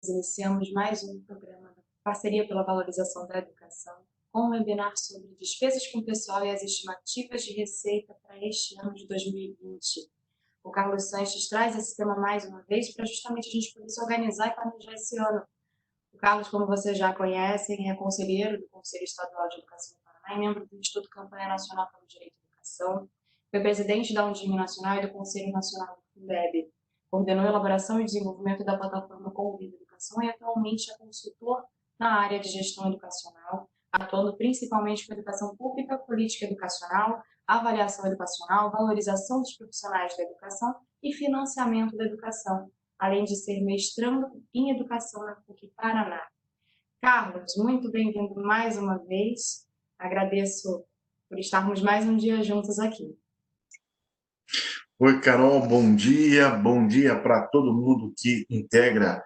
Iniciamos mais um programa da Parceria pela Valorização da Educação, com um webinar sobre despesas com o pessoal e as estimativas de receita para este ano de 2020. O Carlos Sanches traz esse tema mais uma vez para justamente a gente poder se organizar e planejar esse ano. O Carlos, como vocês já conhecem, é conselheiro do Conselho Estadual de Educação do Paraná e membro do Instituto Campanha Nacional pelo Direito à Educação. Foi presidente da Undime Nacional e do Conselho Nacional do Fundeb. Coordenou a elaboração e desenvolvimento da plataforma Conviva Educação e atualmente é consultor na área de gestão educacional, atuando principalmente com educação pública, política educacional, avaliação educacional, valorização dos profissionais da educação e financiamento da educação, além de ser mestrando em Educação na PUC Paraná. Carlos, muito bem-vindo mais uma vez. Agradeço por estarmos mais um dia juntos aqui. Oi, Carol, bom dia para todo mundo que integra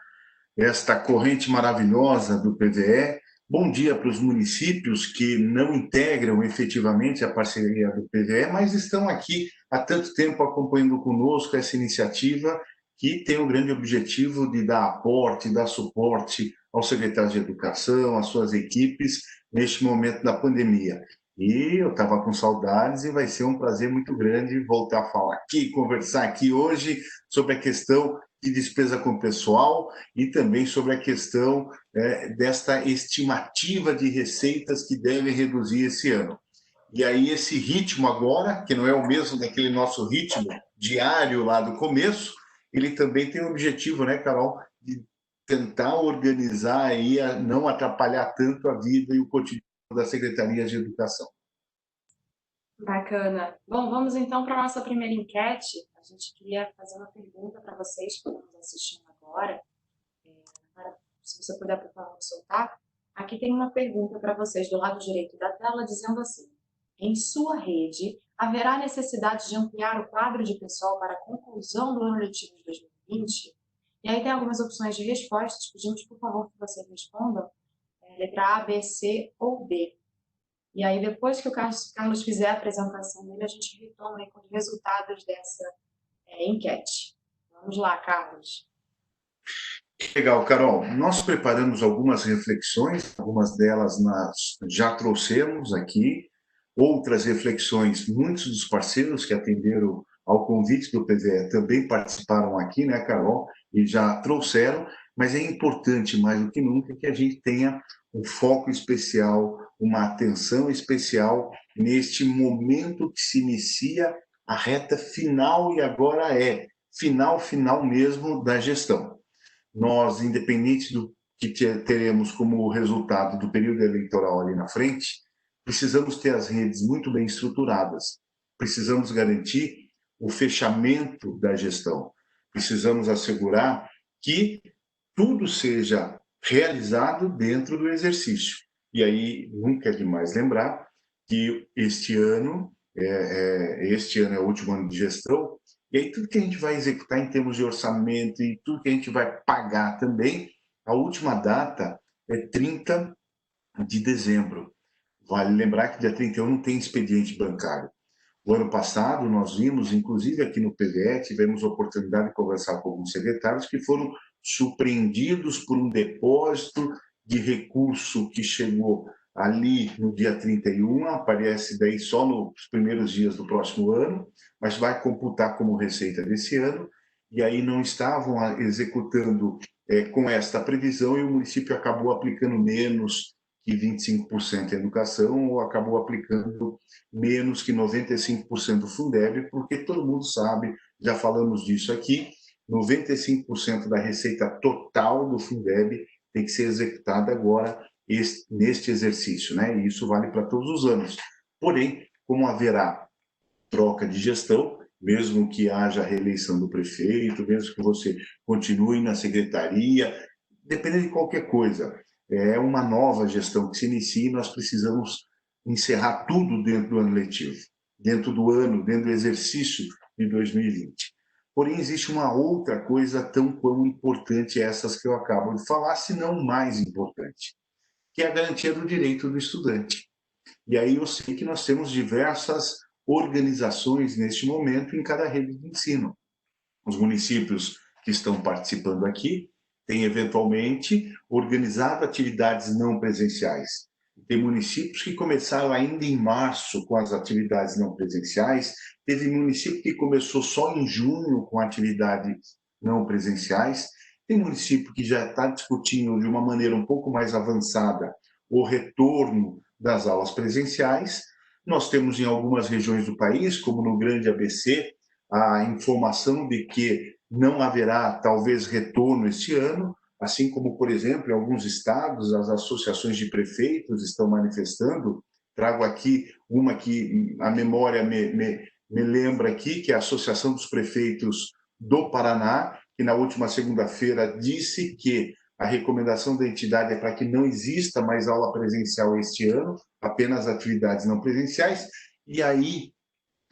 esta corrente maravilhosa do PVE. Bom dia para os municípios que não integram efetivamente a parceria do PVE, mas estão aqui há tanto tempo acompanhando conosco essa iniciativa que tem o grande objetivo de dar aporte, dar suporte aos secretários de educação, às suas equipes, neste momento da pandemia. E eu estava com saudades e vai ser um prazer muito grande voltar a falar aqui, conversar aqui hoje sobre a questão de despesa com o pessoal e também sobre a questão desta estimativa de receitas que devem reduzir esse ano. E aí esse ritmo agora, que não é o mesmo daquele nosso ritmo diário lá do começo, ele também tem o objetivo, né, Carol, de tentar organizar aí, não atrapalhar tanto a vida e o cotidiano da Secretaria de Educação. Bacana. Bom, vamos então para a nossa primeira enquete. A gente queria fazer uma pergunta para vocês que estão nos assistindo agora. Se você puder, por favor, soltar. Aqui tem uma pergunta para vocês do lado direito da tela, dizendo assim: em sua rede, haverá necessidade de ampliar o quadro de pessoal para a conclusão do ano letivo de 2020? E aí tem algumas opções de respostas. Pedimos, por favor, que vocês respondam. Letra A, B, C ou D. E aí, depois que o Carlos fizer a apresentação dele, a gente retoma aí com os resultados dessa enquete. Vamos lá, Carlos. Legal, Carol. Nós preparamos algumas reflexões, algumas delas nós já trouxemos aqui, outras reflexões, muitos dos parceiros que atenderam ao convite do PVE também participaram aqui, né, Carol, e já trouxeram, mas é importante, mais do que nunca, que a gente tenha um foco especial, uma atenção especial neste momento que se inicia a reta final, e agora é final mesmo da gestão. Nós, independente do que teremos como resultado do período eleitoral ali na frente, precisamos ter as redes muito bem estruturadas, precisamos garantir o fechamento da gestão, precisamos assegurar que tudo seja realizado dentro do exercício. E aí, nunca é demais lembrar que este ano é o último ano de gestão, e aí tudo que a gente vai executar em termos de orçamento e tudo que a gente vai pagar também, a última data é 30 de dezembro. Vale lembrar que dia 31 não tem expediente bancário. O ano passado, nós vimos, inclusive aqui no PVE, tivemos a oportunidade de conversar com alguns secretários que foram surpreendidos por um depósito de recurso que chegou ali no dia 31, aparece daí só nos primeiros dias do próximo ano, mas vai computar como receita desse ano, e aí não estavam executando com esta previsão, e o município acabou aplicando menos que 25% em educação, ou acabou aplicando menos que 95% do Fundeb, porque todo mundo sabe, já falamos disso aqui, 95% da receita total do Fundeb tem que ser executada agora neste exercício, né? E isso vale para todos os anos. Porém, como haverá troca de gestão, mesmo que haja reeleição do prefeito, mesmo que você continue na secretaria, dependendo de qualquer coisa, é uma nova gestão que se inicia e nós precisamos encerrar tudo dentro do ano letivo, dentro do exercício de 2020. Porém, existe uma outra coisa tão quão importante essas que eu acabo de falar, se não mais importante, que é a garantia do direito do estudante. E aí eu sei que nós temos diversas organizações neste momento em cada rede de ensino. Os municípios que estão participando aqui tem eventualmente organizado atividades não presenciais. Tem municípios que começaram ainda em março com as atividades não presenciais, teve município que começou só em junho com atividades não presenciais, tem município que já está discutindo de uma maneira um pouco mais avançada o retorno das aulas presenciais. Nós temos em algumas regiões do país, como no Grande ABC, a informação de que não haverá, talvez, retorno este ano, assim como, por exemplo, em alguns estados, as associações de prefeitos estão manifestando. Trago aqui uma que a memória me lembra aqui, que é a Associação dos Prefeitos do Paraná, que na última segunda-feira disse que a recomendação da entidade é para que não exista mais aula presencial este ano, apenas atividades não presenciais, e aí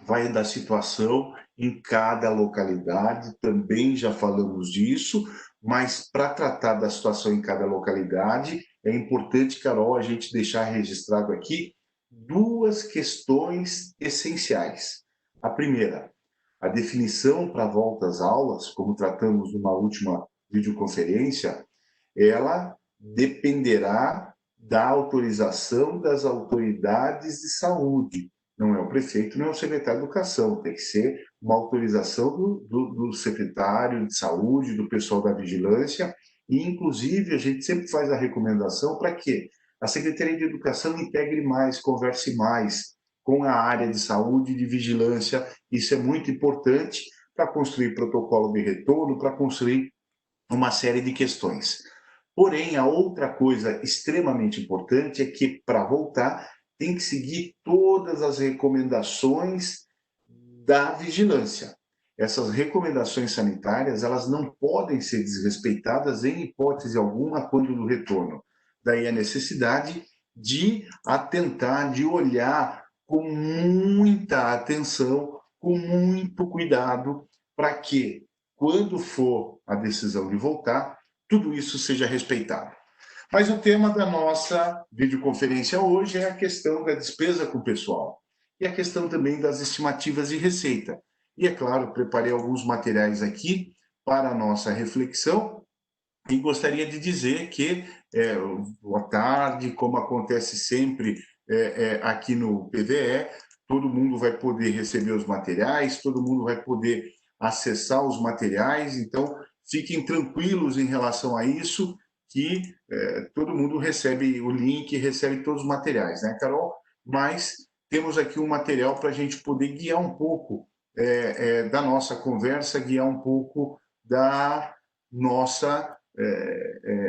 vai da situação em cada localidade, também já falamos disso, mas para tratar da situação em cada localidade, é importante, Carol, a gente deixar registrado aqui duas questões essenciais. A primeira, a definição para a volta às aulas, como tratamos numa última videoconferência, ela dependerá da autorização das autoridades de saúde. Não é o prefeito, não é o secretário de educação, tem que ser uma autorização do secretário de saúde, do pessoal da vigilância, e inclusive a gente sempre faz a recomendação para que a Secretaria de Educação integre mais, converse mais com a área de saúde e de vigilância. Isso é muito importante para construir protocolo de retorno, para construir uma série de questões. Porém, a outra coisa extremamente importante é que, para voltar, tem que seguir todas as recomendações da vigilância. Essas recomendações sanitárias, elas não podem ser desrespeitadas em hipótese alguma quando do retorno. Daí a necessidade de atentar, de olhar com muita atenção, com muito cuidado, para que, quando for a decisão de voltar, tudo isso seja respeitado. Mas o tema da nossa videoconferência hoje é a questão da despesa com o pessoal e a questão também das estimativas de receita. E, é claro, preparei alguns materiais aqui para a nossa reflexão e gostaria de dizer que, boa tarde, como acontece sempre aqui no PVE, todo mundo vai poder receber os materiais, todo mundo vai poder acessar os materiais, então fiquem tranquilos em relação a isso, que todo mundo recebe o link, recebe todos os materiais, né, Carol? Mas temos aqui um material para a gente poder guiar um pouco da nossa conversa, guiar um pouco da nossa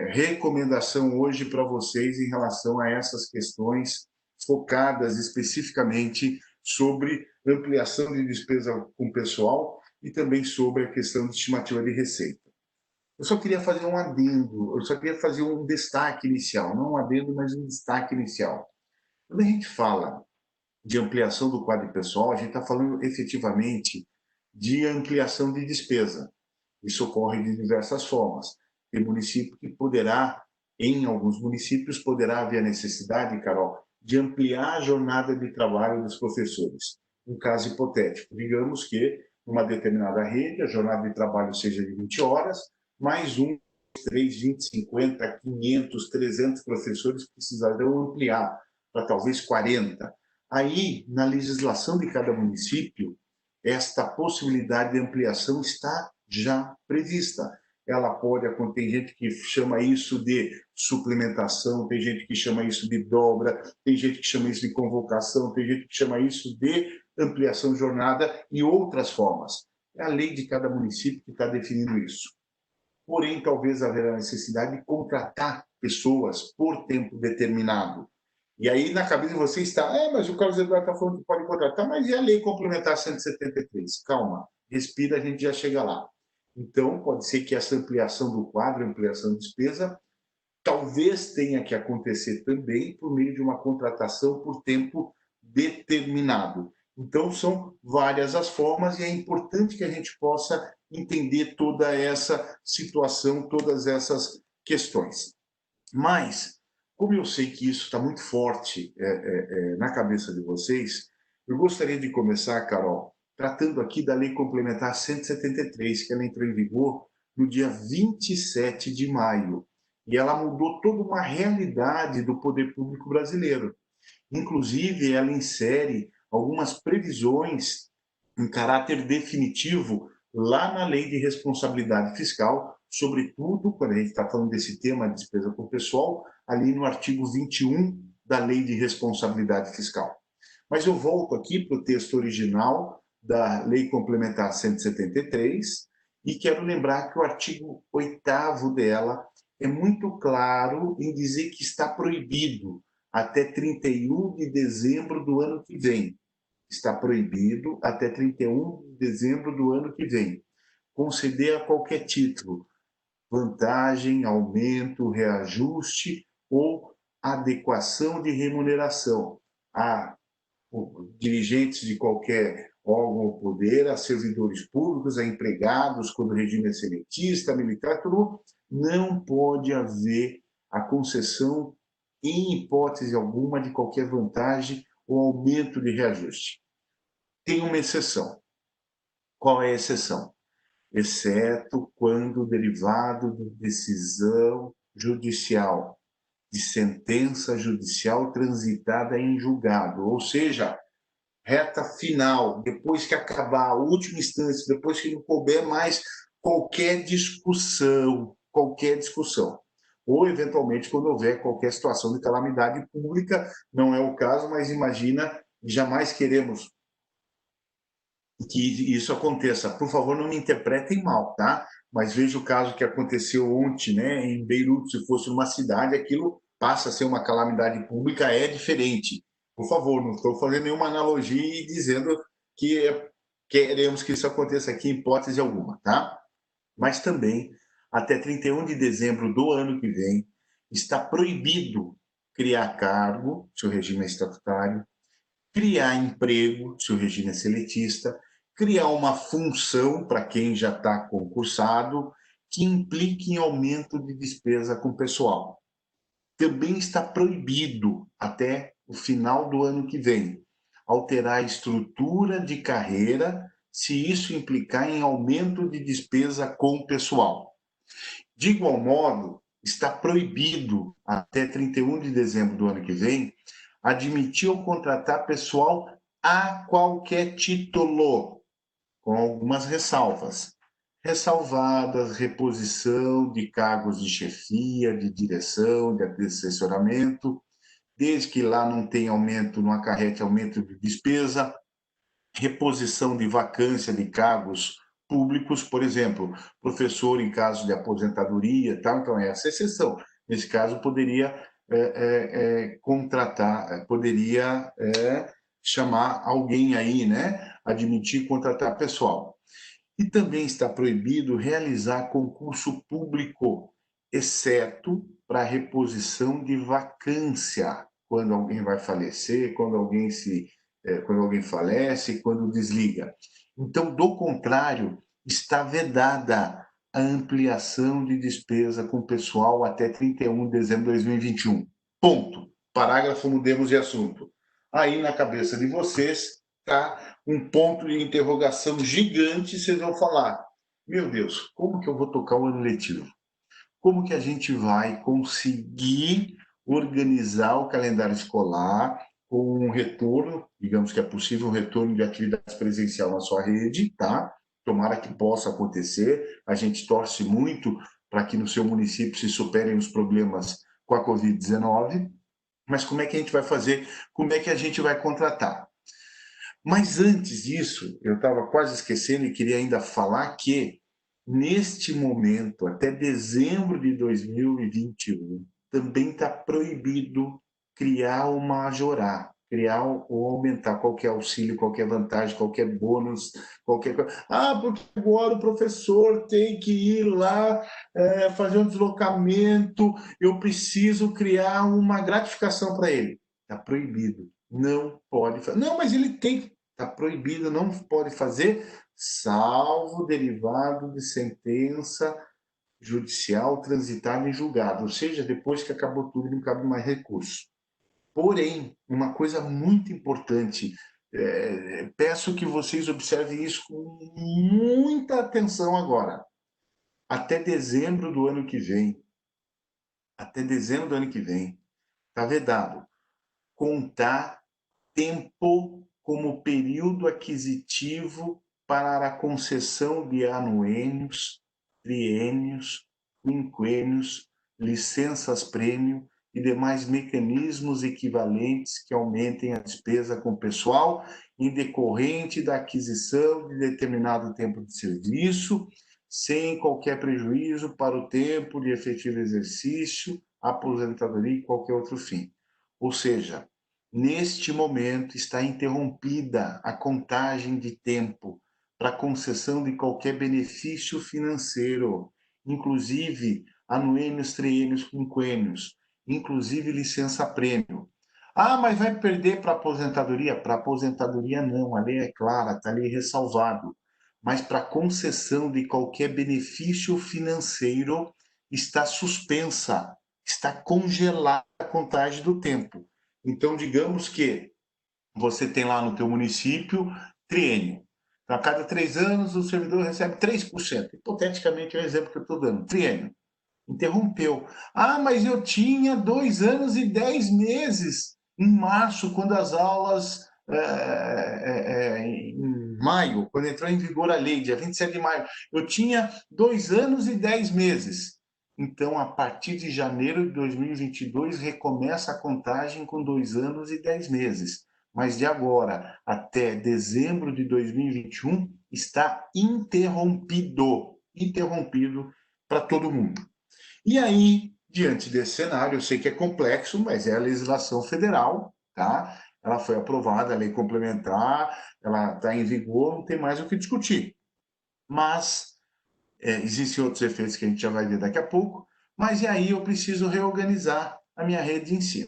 recomendação hoje para vocês em relação a essas questões focadas especificamente sobre ampliação de despesa com pessoal e também sobre a questão de estimativa de receita. Eu só queria fazer um adendo, eu só queria fazer um destaque inicial, não um adendo, mas um destaque inicial. Quando a gente fala de ampliação do quadro pessoal, a gente está falando efetivamente de ampliação de despesa. Isso ocorre de diversas formas. Tem município que poderá, em alguns municípios, poderá haver a necessidade, Carol, de ampliar a jornada de trabalho dos professores. Um caso hipotético, digamos que numa determinada rede a jornada de trabalho seja de 20 horas, mais 3, 20, 50, 500, 300 professores precisarão ampliar para talvez 40. Aí, na legislação de cada município, esta possibilidade de ampliação está já prevista. Ela pode, tem gente que chama isso de suplementação, tem gente que chama isso de dobra, tem gente que chama isso de convocação, tem gente que chama isso de ampliação de jornada e outras formas. É a lei de cada município que está definindo isso. Porém, talvez haverá necessidade de contratar pessoas por tempo determinado. E aí, na cabeça de você está, mas o Carlos Eduardo está falando que pode contratar, mas e a lei complementar 173? Calma, respira, a gente já chega lá. Então, pode ser que essa ampliação do quadro, ampliação de despesa, talvez tenha que acontecer também por meio de uma contratação por tempo determinado. Então, são várias as formas e é importante que a gente possa entender toda essa situação, todas essas questões. Mas, como eu sei que isso está muito forte na cabeça de vocês, eu gostaria de começar, Carol, tratando aqui da Lei Complementar 173, que ela entrou em vigor no dia 27 de maio. E ela mudou toda uma realidade do poder público brasileiro. Inclusive, ela insere algumas previsões em caráter definitivo lá na Lei de Responsabilidade Fiscal, sobretudo quando a gente está falando desse tema de despesa com o pessoal, ali no artigo 21 da Lei de Responsabilidade Fiscal. Mas eu volto aqui para o texto original da Lei Complementar 173 e quero lembrar que o artigo 8º dela é muito claro em dizer que está proibido até 31 de dezembro do ano que vem. Está proibido até 31 de dezembro do ano que vem conceder a qualquer título vantagem, aumento, reajuste ou adequação de remuneração a dirigentes de qualquer órgão ou poder, a servidores públicos, a empregados, quando o regime é seletista, militar, tudo, não pode haver a concessão, em hipótese alguma, de qualquer vantagem ou aumento de reajuste. Tem uma exceção. Qual é a exceção? Exceto quando derivado de decisão judicial, de sentença judicial transitada em julgado, ou seja, reta final, depois que acabar a última instância, depois que não couber mais qualquer discussão, ou eventualmente quando houver qualquer situação de calamidade pública, não é o caso, mas imagina, jamais queremos que isso aconteça. Por favor, não me interpretem mal, tá? Mas veja o caso que aconteceu ontem, né, em Beirute, se fosse uma cidade, aquilo passa a ser uma calamidade pública, é diferente. Por favor, não estou fazendo nenhuma analogia e dizendo que queremos que isso aconteça aqui em hipótese alguma, tá? Mas também, até 31 de dezembro do ano que vem, está proibido criar cargo, se o regime é estatutário, criar emprego, se o regime é seletista, criar uma função para quem já está concursado, que implique em aumento de despesa com pessoal. Também está proibido, até o final do ano que vem, alterar a estrutura de carreira se isso implicar em aumento de despesa com pessoal. De igual modo, está proibido, até 31 de dezembro do ano que vem, admitir ou contratar pessoal a qualquer título, com algumas ressalvas. Ressalvadas reposição de cargos de chefia, de direção, de assessoramento, desde que lá não tenha aumento, não acarrete aumento de despesa, reposição de vacância de cargos públicos, por exemplo, professor em caso de aposentadoria, tal, então essa é exceção. Nesse caso, poderia contratar, poderia chamar alguém aí, né? Admitir contratar pessoal. E também está proibido realizar concurso público, exceto para reposição de vacância, quando alguém vai falecer, quando alguém falece, quando desliga. Então, do contrário, está vedada a ampliação de despesa com pessoal até 31 de dezembro de 2021. Ponto. Parágrafo, mudemos de assunto. Aí, na cabeça de vocês, está um ponto de interrogação gigante, vocês vão falar, meu Deus, como que eu vou tocar o ano letivo? Como que a gente vai conseguir organizar o calendário escolar com um retorno, digamos que é possível um retorno de atividades presencial na sua rede, tá? Tomara que possa acontecer. A gente torce muito para que no seu município se superem os problemas com a Covid-19. Mas como é que a gente vai fazer? Como é que a gente vai contratar? Mas antes disso, eu estava quase esquecendo e queria ainda falar que, neste momento, até dezembro de 2021, também está proibido criar ou majorar, criar ou aumentar qualquer auxílio, qualquer vantagem, qualquer bônus, qualquer coisa. Ah, porque agora o professor tem que ir lá fazer um deslocamento, eu preciso criar uma gratificação para ele. Está proibido. Não pode fazer. Não, mas ele tem. Está proibido, não pode fazer, salvo derivado de sentença judicial transitada em julgado, ou seja, depois que acabou tudo, não cabe mais recurso. Porém, uma coisa muito importante, peço que vocês observem isso com muita atenção agora. até dezembro do ano que vem, está vedado contar tempo como período aquisitivo para a concessão de anuênios, triênios, quinquênios, licenças-prêmio e demais mecanismos equivalentes que aumentem a despesa com pessoal em decorrente da aquisição de determinado tempo de serviço, sem qualquer prejuízo para o tempo de efetivo exercício, aposentadoria e qualquer outro fim. Ou seja, neste momento está interrompida a contagem de tempo para concessão de qualquer benefício financeiro, inclusive anuênios, triênios, quinquênios, inclusive licença-prêmio. Ah, mas vai perder para aposentadoria? Para aposentadoria não, a lei é clara, está ali ressalvado. Mas para concessão de qualquer benefício financeiro está suspensa, está congelada a contagem do tempo. Então, digamos que você tem lá no teu município triênio. Então, a cada 3 anos, o servidor recebe 3%. Hipoteticamente, é o exemplo que eu estou dando. Triênio. Interrompeu. Ah, mas eu tinha 2 anos e 10 meses em março, quando as aulas, em maio, quando entrou em vigor a lei, dia 27 de maio, eu tinha 2 anos e 10 meses. Então, a partir de janeiro de 2022, recomeça a contagem com 2 anos e 10 meses. Mas de agora até dezembro de 2021, está interrompido para todo mundo. E aí, diante desse cenário, eu sei que é complexo, mas é a legislação federal, tá? Ela foi aprovada, a lei complementar, ela está em vigor, não tem mais o que discutir. Mas existem outros efeitos que a gente já vai ver daqui a pouco, mas e aí eu preciso reorganizar a minha rede de ensino.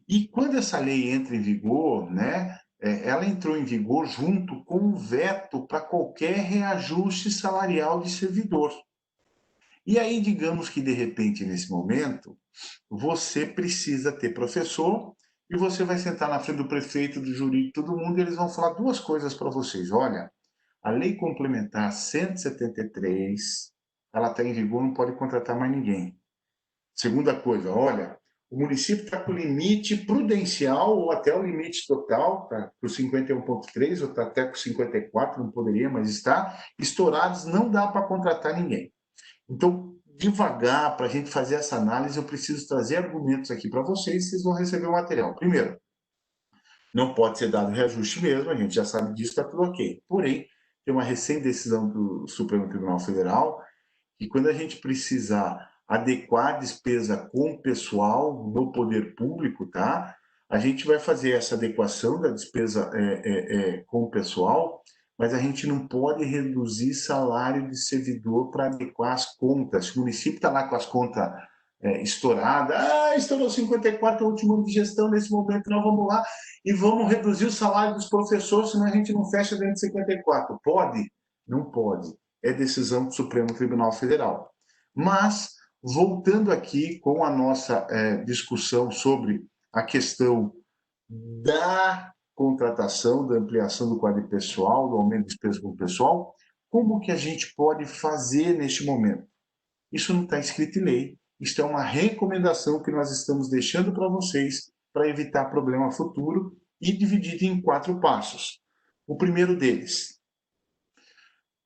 E quando essa lei entra em vigor, né, ela entrou em vigor junto com o veto para qualquer reajuste salarial de servidor. E aí, digamos que, de repente, nesse momento, você precisa ter professor e você vai sentar na frente do prefeito, do jurídico, todo mundo, e eles vão falar duas coisas para vocês. Olha, a Lei Complementar 173, ela está em vigor, não pode contratar mais ninguém. Segunda coisa, olha, o município está com o limite prudencial ou até o limite total, tá, por 51,3 ou está até com 54, não poderia, mas está, estourados, não dá para contratar ninguém. Então, devagar, para a gente fazer essa análise, eu preciso trazer argumentos aqui para vocês, vocês vão receber o material. Primeiro, não pode ser dado reajuste mesmo, a gente já sabe disso, está tudo ok. Porém, tem uma recente decisão do Supremo Tribunal Federal que quando a gente precisar adequar a despesa com o pessoal no poder público, tá? A gente vai fazer essa adequação da despesa com o pessoal, mas a gente não pode reduzir salário de servidor para adequar as contas. Se o município está lá com as contas estouradas, estourou 54 o último ano de gestão, nesse momento nós vamos lá e vamos reduzir o salário dos professores, senão a gente não fecha dentro de 54. Pode? Não pode. É decisão do Supremo Tribunal Federal. Mas, voltando aqui com a nossa discussão sobre a questão da contratação, da ampliação do quadro pessoal, do aumento de despesa com o pessoal, como que a gente pode fazer neste momento? Isso não está escrito em lei, isso é uma recomendação que nós estamos deixando para vocês para evitar problema futuro e dividido em 4 passos. O primeiro deles,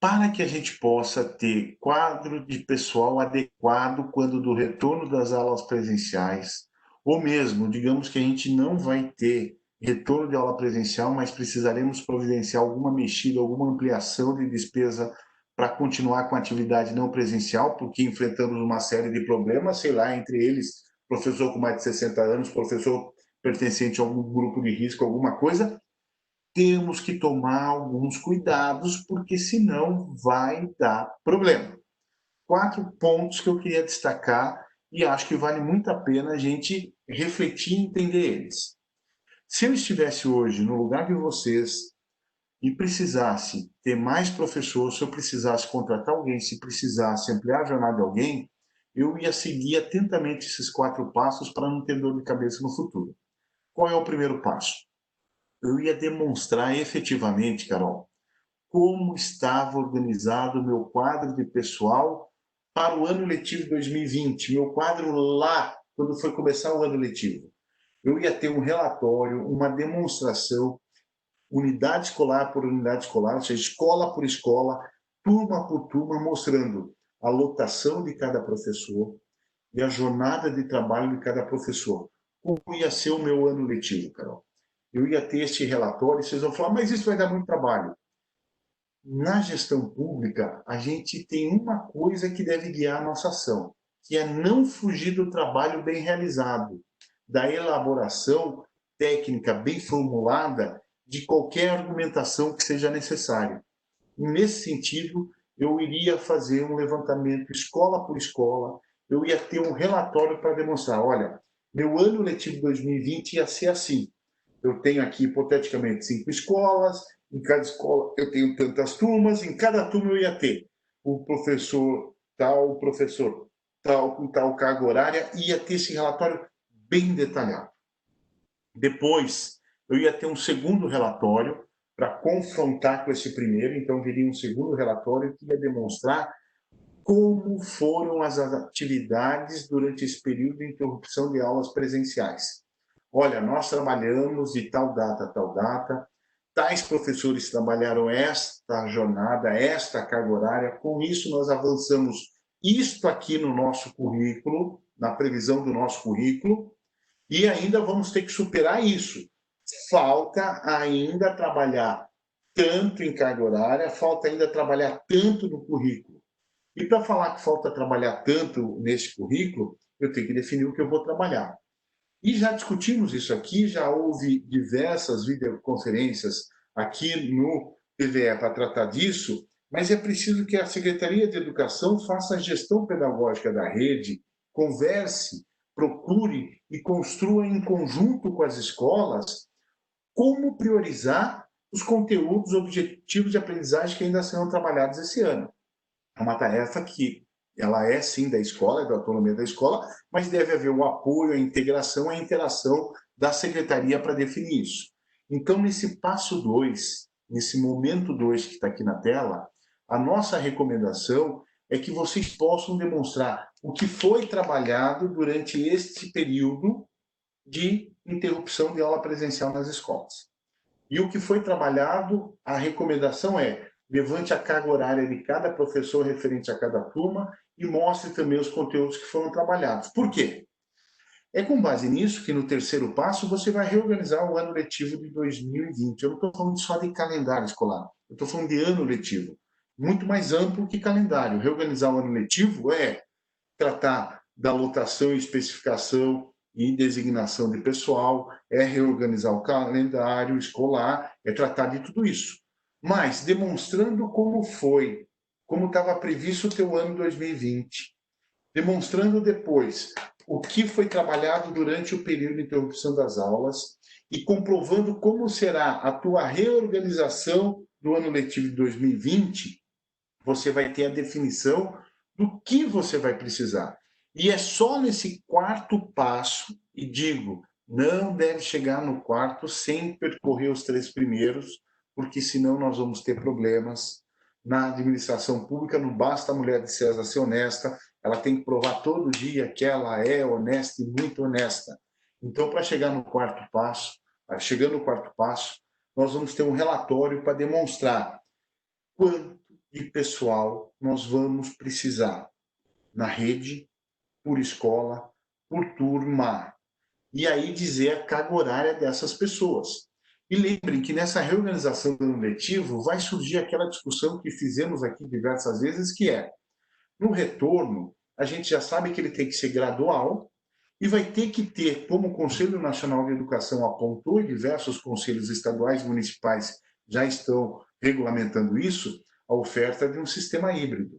para que a gente possa ter quadro de pessoal adequado quando do retorno das aulas presenciais, ou mesmo, digamos que a gente não vai ter retorno de aula presencial, mas precisaremos providenciar alguma mexida, alguma ampliação de despesa para continuar com a atividade não presencial, porque enfrentamos uma série de problemas, sei lá, entre eles, professor com mais de 60 anos, professor pertencente a algum grupo de risco, alguma coisa, temos que tomar alguns cuidados, porque senão vai dar problema. 4 pontos que eu queria destacar e acho que vale muito a pena a gente refletir e entender eles. Se eu estivesse hoje no lugar de vocês e precisasse ter mais professores, se eu precisasse contratar alguém, se precisasse ampliar a jornada de alguém, eu ia seguir atentamente esses 4 passos para não ter dor de cabeça no futuro. Qual é o primeiro passo? Eu ia demonstrar efetivamente, Carol, como estava organizado o meu quadro de pessoal para o ano letivo 2020, meu quadro lá, quando foi começar o ano letivo. Eu ia ter um relatório, uma demonstração, unidade escolar por unidade escolar, ou seja, escola por escola, turma por turma, mostrando a lotação de cada professor e a jornada de trabalho de cada professor. Como ia ser o meu ano letivo, Carol? Eu ia ter este relatório, e vocês vão falar, mas isso vai dar muito trabalho. Na gestão pública, a gente tem uma coisa que deve guiar a nossa ação, que é não fugir do trabalho bem realizado, da elaboração técnica bem formulada de qualquer argumentação que seja necessária. E, nesse sentido, eu iria fazer um levantamento escola por escola, eu ia ter um relatório para demonstrar, olha, meu ano letivo 2020 ia ser assim. Eu tenho aqui, hipoteticamente, 5 escolas, em cada escola eu tenho tantas turmas, em cada turma eu ia ter o professor tal, com tal carga horária, ia ter esse relatório bem detalhado. Depois, eu ia ter um segundo relatório para confrontar com esse primeiro, então viria um segundo relatório que ia demonstrar como foram as atividades durante esse período de interrupção de aulas presenciais. Olha, nós trabalhamos de tal data a tal data, tais professores trabalharam esta jornada, esta carga horária, com isso nós avançamos isto aqui no nosso currículo, na previsão do nosso currículo, e ainda vamos ter que superar isso. Falta ainda trabalhar tanto em carga horária, falta ainda trabalhar tanto no currículo. E para falar que falta trabalhar tanto nesse currículo, eu tenho que definir o que eu vou trabalhar. E já discutimos isso aqui, já houve diversas videoconferências aqui no PVE para tratar disso, mas é preciso que a Secretaria de Educação faça a gestão pedagógica da rede, converse, procure e construa em conjunto com as escolas como priorizar os conteúdos objetivos de aprendizagem que ainda serão trabalhados esse ano. É uma tarefa que ela é sim da escola, é da autonomia da escola, mas deve haver o apoio, a integração, a interação da secretaria para definir isso. Então, nesse passo 2, nesse momento 2 que está aqui na tela, a nossa recomendação é que vocês possam demonstrar o que foi trabalhado durante este período de interrupção de aula presencial nas escolas. E o que foi trabalhado, a recomendação é levante a carga horária de cada professor referente a cada turma e mostre também os conteúdos que foram trabalhados. Por quê? É com base nisso que no terceiro passo você vai reorganizar o ano letivo de 2020. Eu não estou falando só de calendário escolar, eu estou falando de ano letivo. Muito mais amplo que calendário. Reorganizar o ano letivo é tratar da lotação e especificação e designação de pessoal, é reorganizar o calendário escolar, é tratar de tudo isso. Mas demonstrando como foi, como estava previsto o teu ano 2020, demonstrando depois o que foi trabalhado durante o período de interrupção das aulas e comprovando como será a tua reorganização do ano letivo de 2020, você vai ter a definição do que você vai precisar. E é só nesse quarto passo, e digo, não deve chegar no quarto sem percorrer os 3 primeiros, porque senão nós vamos ter problemas. Na administração pública não basta a mulher de César ser honesta, ela tem que provar todo dia que ela é honesta e muito honesta. Então, para chegar no quarto passo, chegando no quarto passo, nós vamos ter um relatório para demonstrar quanto de pessoal nós vamos precisar na rede, por escola, por turma. E aí dizer a carga horária dessas pessoas. E lembrem que nessa reorganização do ano letivo vai surgir aquela discussão que fizemos aqui diversas vezes, que é, no retorno, a gente já sabe que ele tem que ser gradual e vai ter que ter, como o Conselho Nacional de Educação apontou e diversos conselhos estaduais e municipais já estão regulamentando isso, a oferta de um sistema híbrido.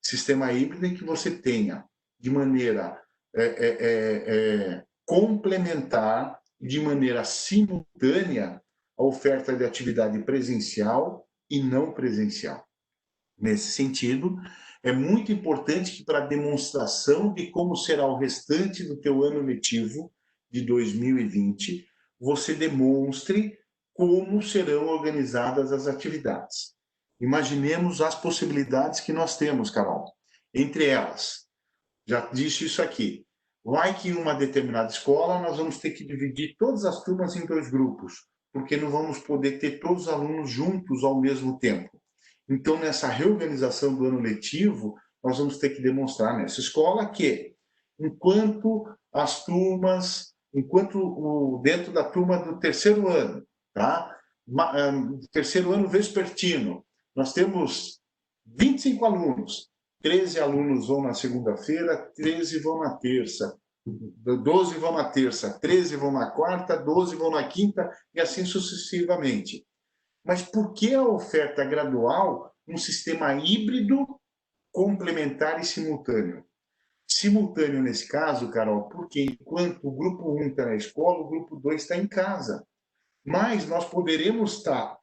Sistema híbrido em que você tenha, de maneira complementar, de maneira simultânea, a oferta de atividade presencial e não presencial. Nesse sentido, é muito importante que para a demonstração de como será o restante do teu ano letivo de 2020, você demonstre como serão organizadas as atividades. Imaginemos as possibilidades que nós temos, Carol. Entre elas, já disse isso aqui, vai que em uma determinada escola nós vamos ter que dividir todas as turmas em 2 grupos, porque não vamos poder ter todos os alunos juntos ao mesmo tempo. Então, nessa reorganização do ano letivo, nós vamos ter que demonstrar nessa escola que, dentro da turma do terceiro ano, tá? Terceiro ano vespertino, nós temos 25 alunos, 13 alunos vão na segunda-feira, 13 vão na terça, 12 vão na terça, 13 vão na quarta, 12 vão na quinta e assim sucessivamente. Mas por que a oferta gradual um sistema híbrido, complementar e simultâneo? Simultâneo nesse caso, Carol, porque enquanto o grupo 1 está na escola, o grupo 2 está em casa. Mas nós poderemos estar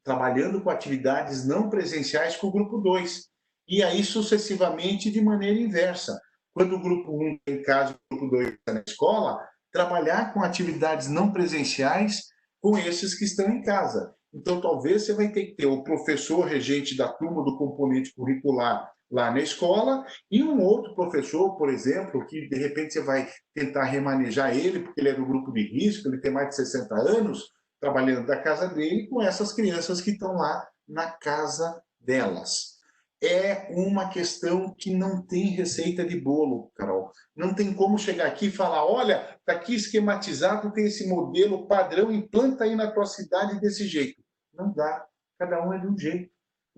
trabalhando com atividades não presenciais com o grupo 2. E aí, sucessivamente, de maneira inversa. Quando o grupo 1 está em casa e o grupo 2 está na escola, trabalhar com atividades não presenciais com esses que estão em casa. Então, talvez você vai ter que ter o professor regente da turma do componente curricular lá na escola e um outro professor, por exemplo, que de repente você vai tentar remanejar ele, porque ele é do grupo de risco, ele tem mais de 60 anos, trabalhando da casa dele com essas crianças que estão lá na casa delas. É uma questão que não tem receita de bolo, Carol. Não tem como chegar aqui e falar, olha, está aqui esquematizado, tem esse modelo padrão, implanta aí na tua cidade desse jeito. Não dá. Cada um é de um jeito.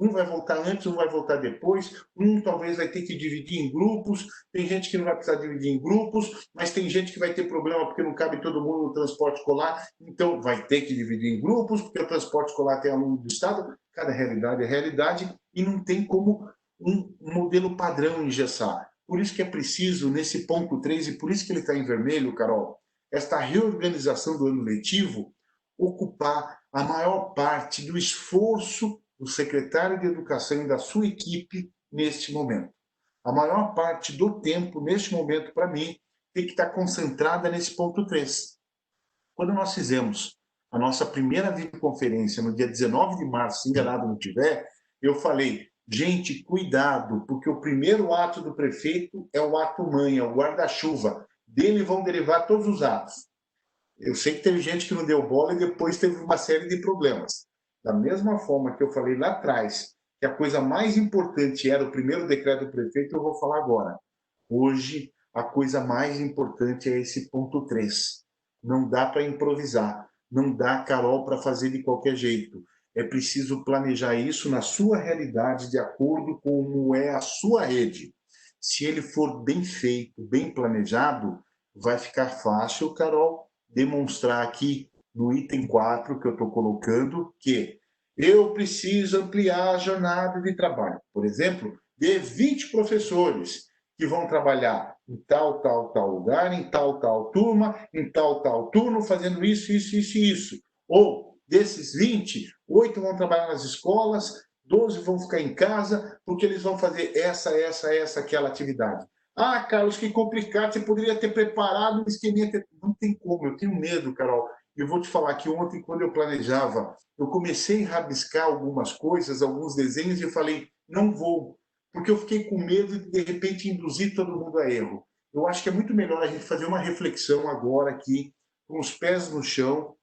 Um vai voltar antes, um vai voltar depois, um talvez vai ter que dividir em grupos, tem gente que não vai precisar dividir em grupos, mas tem gente que vai ter problema porque não cabe todo mundo no transporte escolar, então vai ter que dividir em grupos, porque o transporte escolar tem aluno do Estado, cada realidade é realidade, e não tem como um modelo padrão engessar. Por isso que é preciso, nesse ponto 3, e por isso que ele está em vermelho, Carol, esta reorganização do ano letivo ocupar a maior parte do esforço do secretário de Educação e da sua equipe neste momento. A maior parte do tempo, neste momento, para mim, tem que estar concentrada nesse ponto 3. Quando nós fizemos a nossa primeira videoconferência no dia 19 de março, se enganado não tiver, eu falei, gente, cuidado, porque o primeiro ato do prefeito é o ato mãe, é o guarda-chuva. Dele vão derivar todos os atos. Eu sei que teve gente que não deu bola e depois teve uma série de problemas. Da mesma forma que eu falei lá atrás, que a coisa mais importante era o primeiro decreto do prefeito, eu vou falar agora. Hoje, a coisa mais importante é esse ponto 3. Não dá para improvisar. Não dá, Carol, para fazer de qualquer jeito. É preciso planejar isso na sua realidade, de acordo com como é a sua rede. Se ele for bem feito, bem planejado, vai ficar fácil, Carol, demonstrar aqui no item 4 que eu estou colocando, que eu preciso ampliar a jornada de trabalho. Por exemplo, de 20 professores que vão trabalhar em tal, tal, tal lugar, em tal, tal turma, em tal, tal turno, fazendo isso, isso, isso e isso. Ou, desses 20, 8 vão trabalhar nas escolas, 12 vão ficar em casa, porque eles vão fazer essa, aquela atividade. Ah, Carlos, que complicado, você poderia ter preparado um esqueminha. Não tem como, eu tenho medo, Carol. Eu vou te falar que ontem, quando eu planejava, eu comecei a rabiscar algumas coisas, alguns desenhos, e eu falei, não vou, porque eu fiquei com medo de repente, induzir todo mundo a erro. Eu acho que é muito melhor a gente fazer uma reflexão agora aqui, com os pés no chão,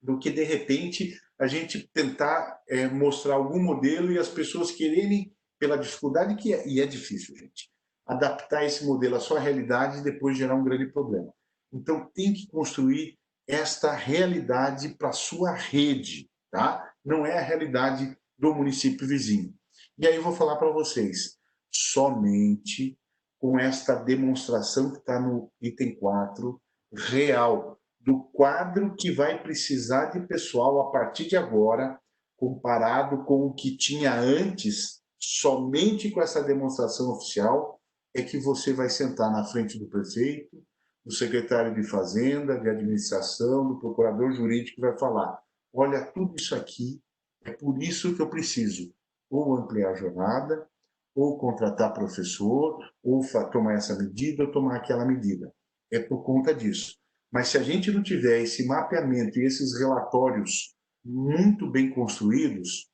do que, de repente, a gente tentar mostrar algum modelo e as pessoas quererem, pela dificuldade que é, e é difícil, gente, adaptar esse modelo à sua realidade e depois gerar um grande problema. Então, tem que construir esta realidade para a sua rede, tá? Não é a realidade do município vizinho. E aí eu vou falar para vocês, somente com esta demonstração que está no item 4, real, do quadro que vai precisar de pessoal a partir de agora, comparado com o que tinha antes, somente com essa demonstração oficial, é que você vai sentar na frente do prefeito, do secretário de Fazenda, de Administração, do procurador jurídico, e vai falar, olha, tudo isso aqui, é por isso que eu preciso ou ampliar a jornada, ou contratar professor, ou tomar essa medida, ou tomar aquela medida. É por conta disso. Mas se a gente não tiver esse mapeamento e esses relatórios muito bem construídos,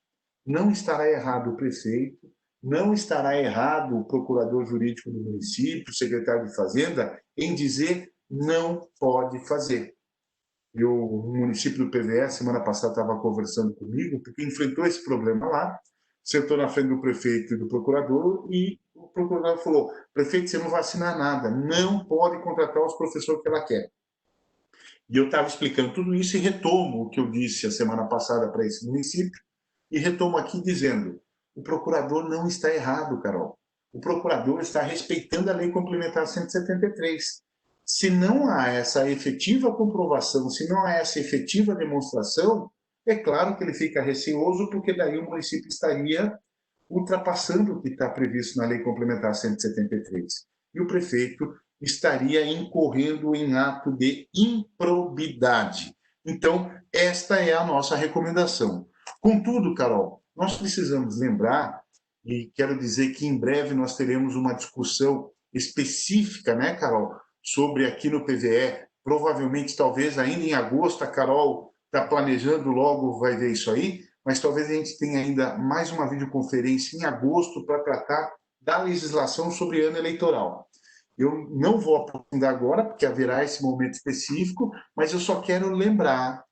não estará errado o prefeito, não estará errado o procurador jurídico do município, o secretário de Fazenda, em dizer não pode fazer. E o município do PVE, semana passada, estava conversando comigo, porque enfrentou esse problema lá, sentou na frente do prefeito e do procurador, e o procurador falou: prefeito, você não vai assinar nada, não pode contratar os professores que ela quer. E eu estava explicando tudo isso e retomo o que eu disse a semana passada para esse município, e retomo aqui dizendo: o procurador não está errado, Carol. O procurador está respeitando a Lei Complementar 173. Se não há essa efetiva comprovação, se não há essa efetiva demonstração, é claro que ele fica receoso, porque daí o município estaria ultrapassando o que está previsto na Lei Complementar 173. E o prefeito estaria incorrendo em ato de improbidade. Então, esta é a nossa recomendação. Contudo, Carol, nós precisamos lembrar, e quero dizer que em breve nós teremos uma discussão específica, né, Carol, sobre aqui no PVE, provavelmente, talvez ainda em agosto, a Carol está planejando, logo vai ver isso aí, mas talvez a gente tenha ainda mais uma videoconferência em agosto para tratar da legislação sobre ano eleitoral. Eu não vou aprofundar agora, porque haverá esse momento específico, mas eu só quero lembrar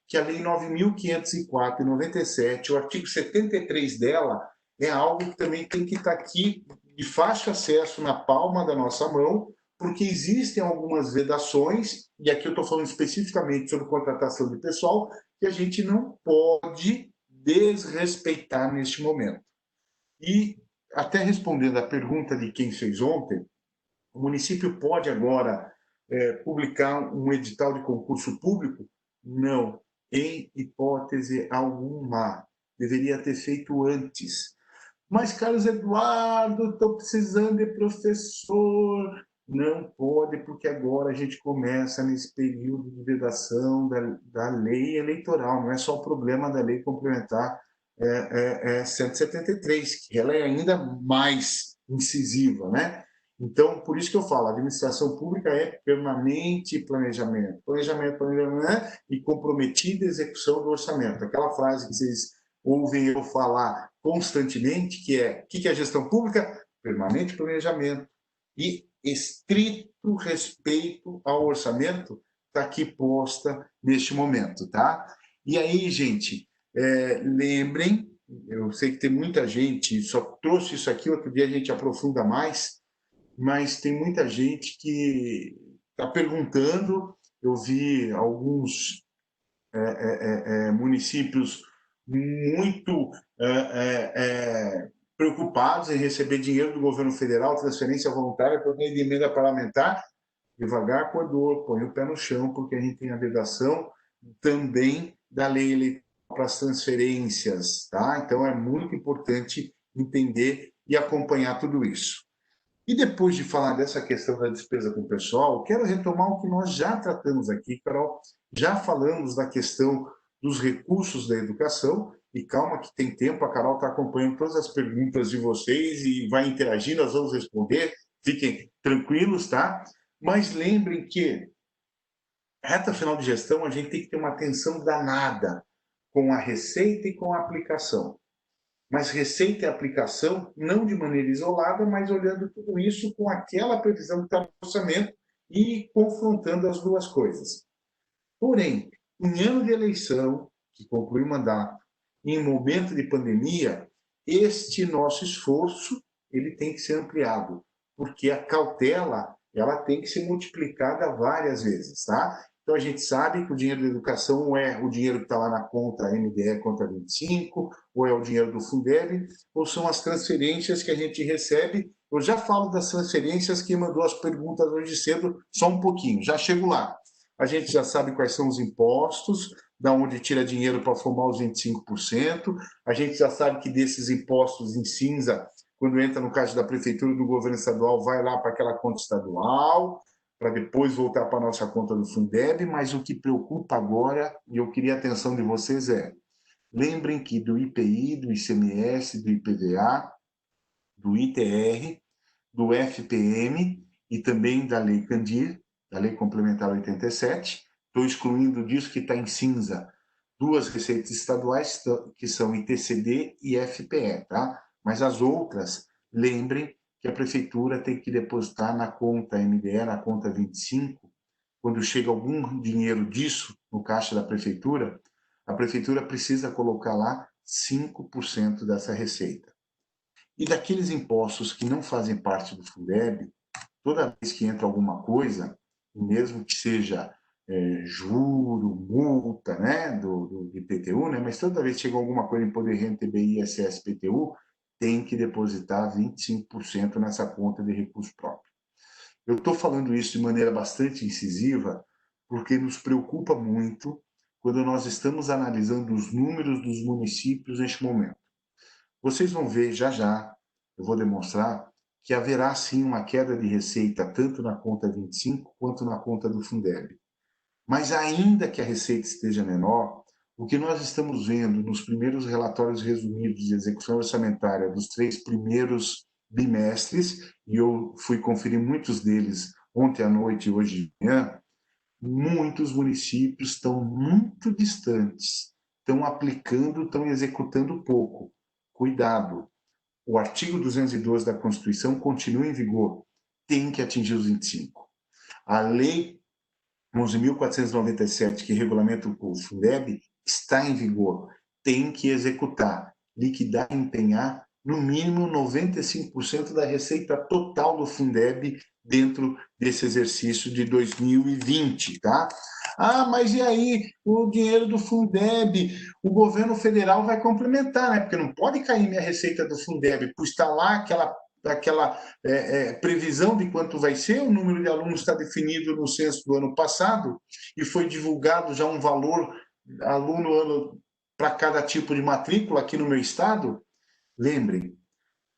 que a Lei 9.504 de 97, o artigo 73 dela, é algo que também tem que estar aqui de fácil acesso na palma da nossa mão, porque existem algumas vedações, e aqui eu estou falando especificamente sobre contratação de pessoal, que a gente não pode desrespeitar neste momento. E, até respondendo à pergunta de quem fez ontem, o município pode agora publicar um edital de concurso público? Não, em hipótese alguma. Deveria ter feito antes. Mas, Carlos Eduardo, estou precisando de professor. Não pode, porque agora a gente começa nesse período de vedação da lei eleitoral. Não é só o problema da lei complementar 173, que ela é ainda mais incisiva, né? Então, por isso que eu falo, a administração pública é permanente planejamento, né? E comprometida execução do orçamento. Aquela frase que vocês ouvem eu falar constantemente, que é: o que é gestão pública? Permanente planejamento e estrito respeito ao orçamento, está aqui posta neste momento, tá? E aí, gente, lembrem, eu sei que tem muita gente, só trouxe isso aqui, outro dia a gente aprofunda mais, mas tem muita gente que está perguntando. Eu vi alguns municípios muito preocupados em receber dinheiro do governo federal, transferência voluntária por meio de emenda parlamentar. Devagar, coador, põe o pé no chão, porque a gente tem a vedação também da lei eleitoral para as transferências, tá? Então é muito importante entender e acompanhar tudo isso. E depois de falar dessa questão da despesa com o pessoal, quero retomar o que nós já tratamos aqui, Carol. Já falamos da questão dos recursos da educação, e calma que tem tempo, a Carol está acompanhando todas as perguntas de vocês e vai interagir, nós vamos responder, fiquem tranquilos, tá? Mas lembrem que, reta final de gestão, a gente tem que ter uma atenção danada com a receita e com a aplicação. Mas receita e aplicação, não de maneira isolada, mas olhando tudo isso com aquela previsão que está no orçamento e confrontando as duas coisas. Porém, em ano de eleição, que conclui o mandato, em momento de pandemia, este nosso esforço ele tem que ser ampliado, porque a cautela ela tem que ser multiplicada várias vezes, tá? Então, a gente sabe que o dinheiro da educação ou é o dinheiro que está lá na conta MDE, conta 25, ou é o dinheiro do Fundeb, ou são as transferências que a gente recebe. Eu já falo das transferências, que mandou as perguntas hoje cedo, só um pouquinho, já chego lá. A gente já sabe quais são os impostos, da onde tira dinheiro para formar os 25%. A gente já sabe que desses impostos em cinza, quando entra no caixa da prefeitura do governo estadual, vai lá para aquela conta estadual, para depois voltar para a nossa conta do Fundeb, mas o que preocupa agora, e eu queria a atenção de vocês, lembrem que do IPI, do ICMS, do IPVA, do ITR, do FPM e também da Lei Candir, da Lei Complementar 87, estou excluindo disso que está em cinza, duas receitas estaduais, que são ITCD e FPE, tá? Mas as outras, lembrem que a prefeitura tem que depositar na conta MDE, na conta 25, quando chega algum dinheiro disso no caixa da prefeitura, a prefeitura precisa colocar lá 5% dessa receita. E daqueles impostos que não fazem parte do Fundeb, toda vez que entra alguma coisa, mesmo que seja juro, multa, né, do IPTU, né, mas toda vez que chega alguma coisa em Poder Renda, TBI, ISS, PTU, tem que depositar 25% nessa conta de recurso próprio. Eu estou falando isso de maneira bastante incisiva, porque nos preocupa muito quando nós estamos analisando os números dos municípios neste momento. Vocês vão ver já já, eu vou demonstrar, que haverá sim uma queda de receita tanto na conta 25 quanto na conta do Fundeb. Mas ainda que a receita esteja menor, o que nós estamos vendo nos primeiros relatórios resumidos de execução orçamentária dos 3 primeiros bimestres, e eu fui conferir muitos deles ontem à noite e hoje de manhã, muitos municípios estão muito distantes, estão aplicando, estão executando pouco. Cuidado, o artigo 212 da Constituição continua em vigor, tem que atingir os 25. A lei 11.497, que regulamenta o Fundeb, está em vigor, tem que executar, liquidar e empenhar no mínimo 95% da receita total do Fundeb dentro desse exercício de 2020, tá? Ah, mas e aí o dinheiro do Fundeb? O governo federal vai complementar, né? Porque não pode cair minha receita do Fundeb por estar lá aquela previsão de quanto vai ser, o número de alunos está definido no censo do ano passado e foi divulgado já um valor aluno para cada tipo de matrícula aqui no meu estado. Lembrem,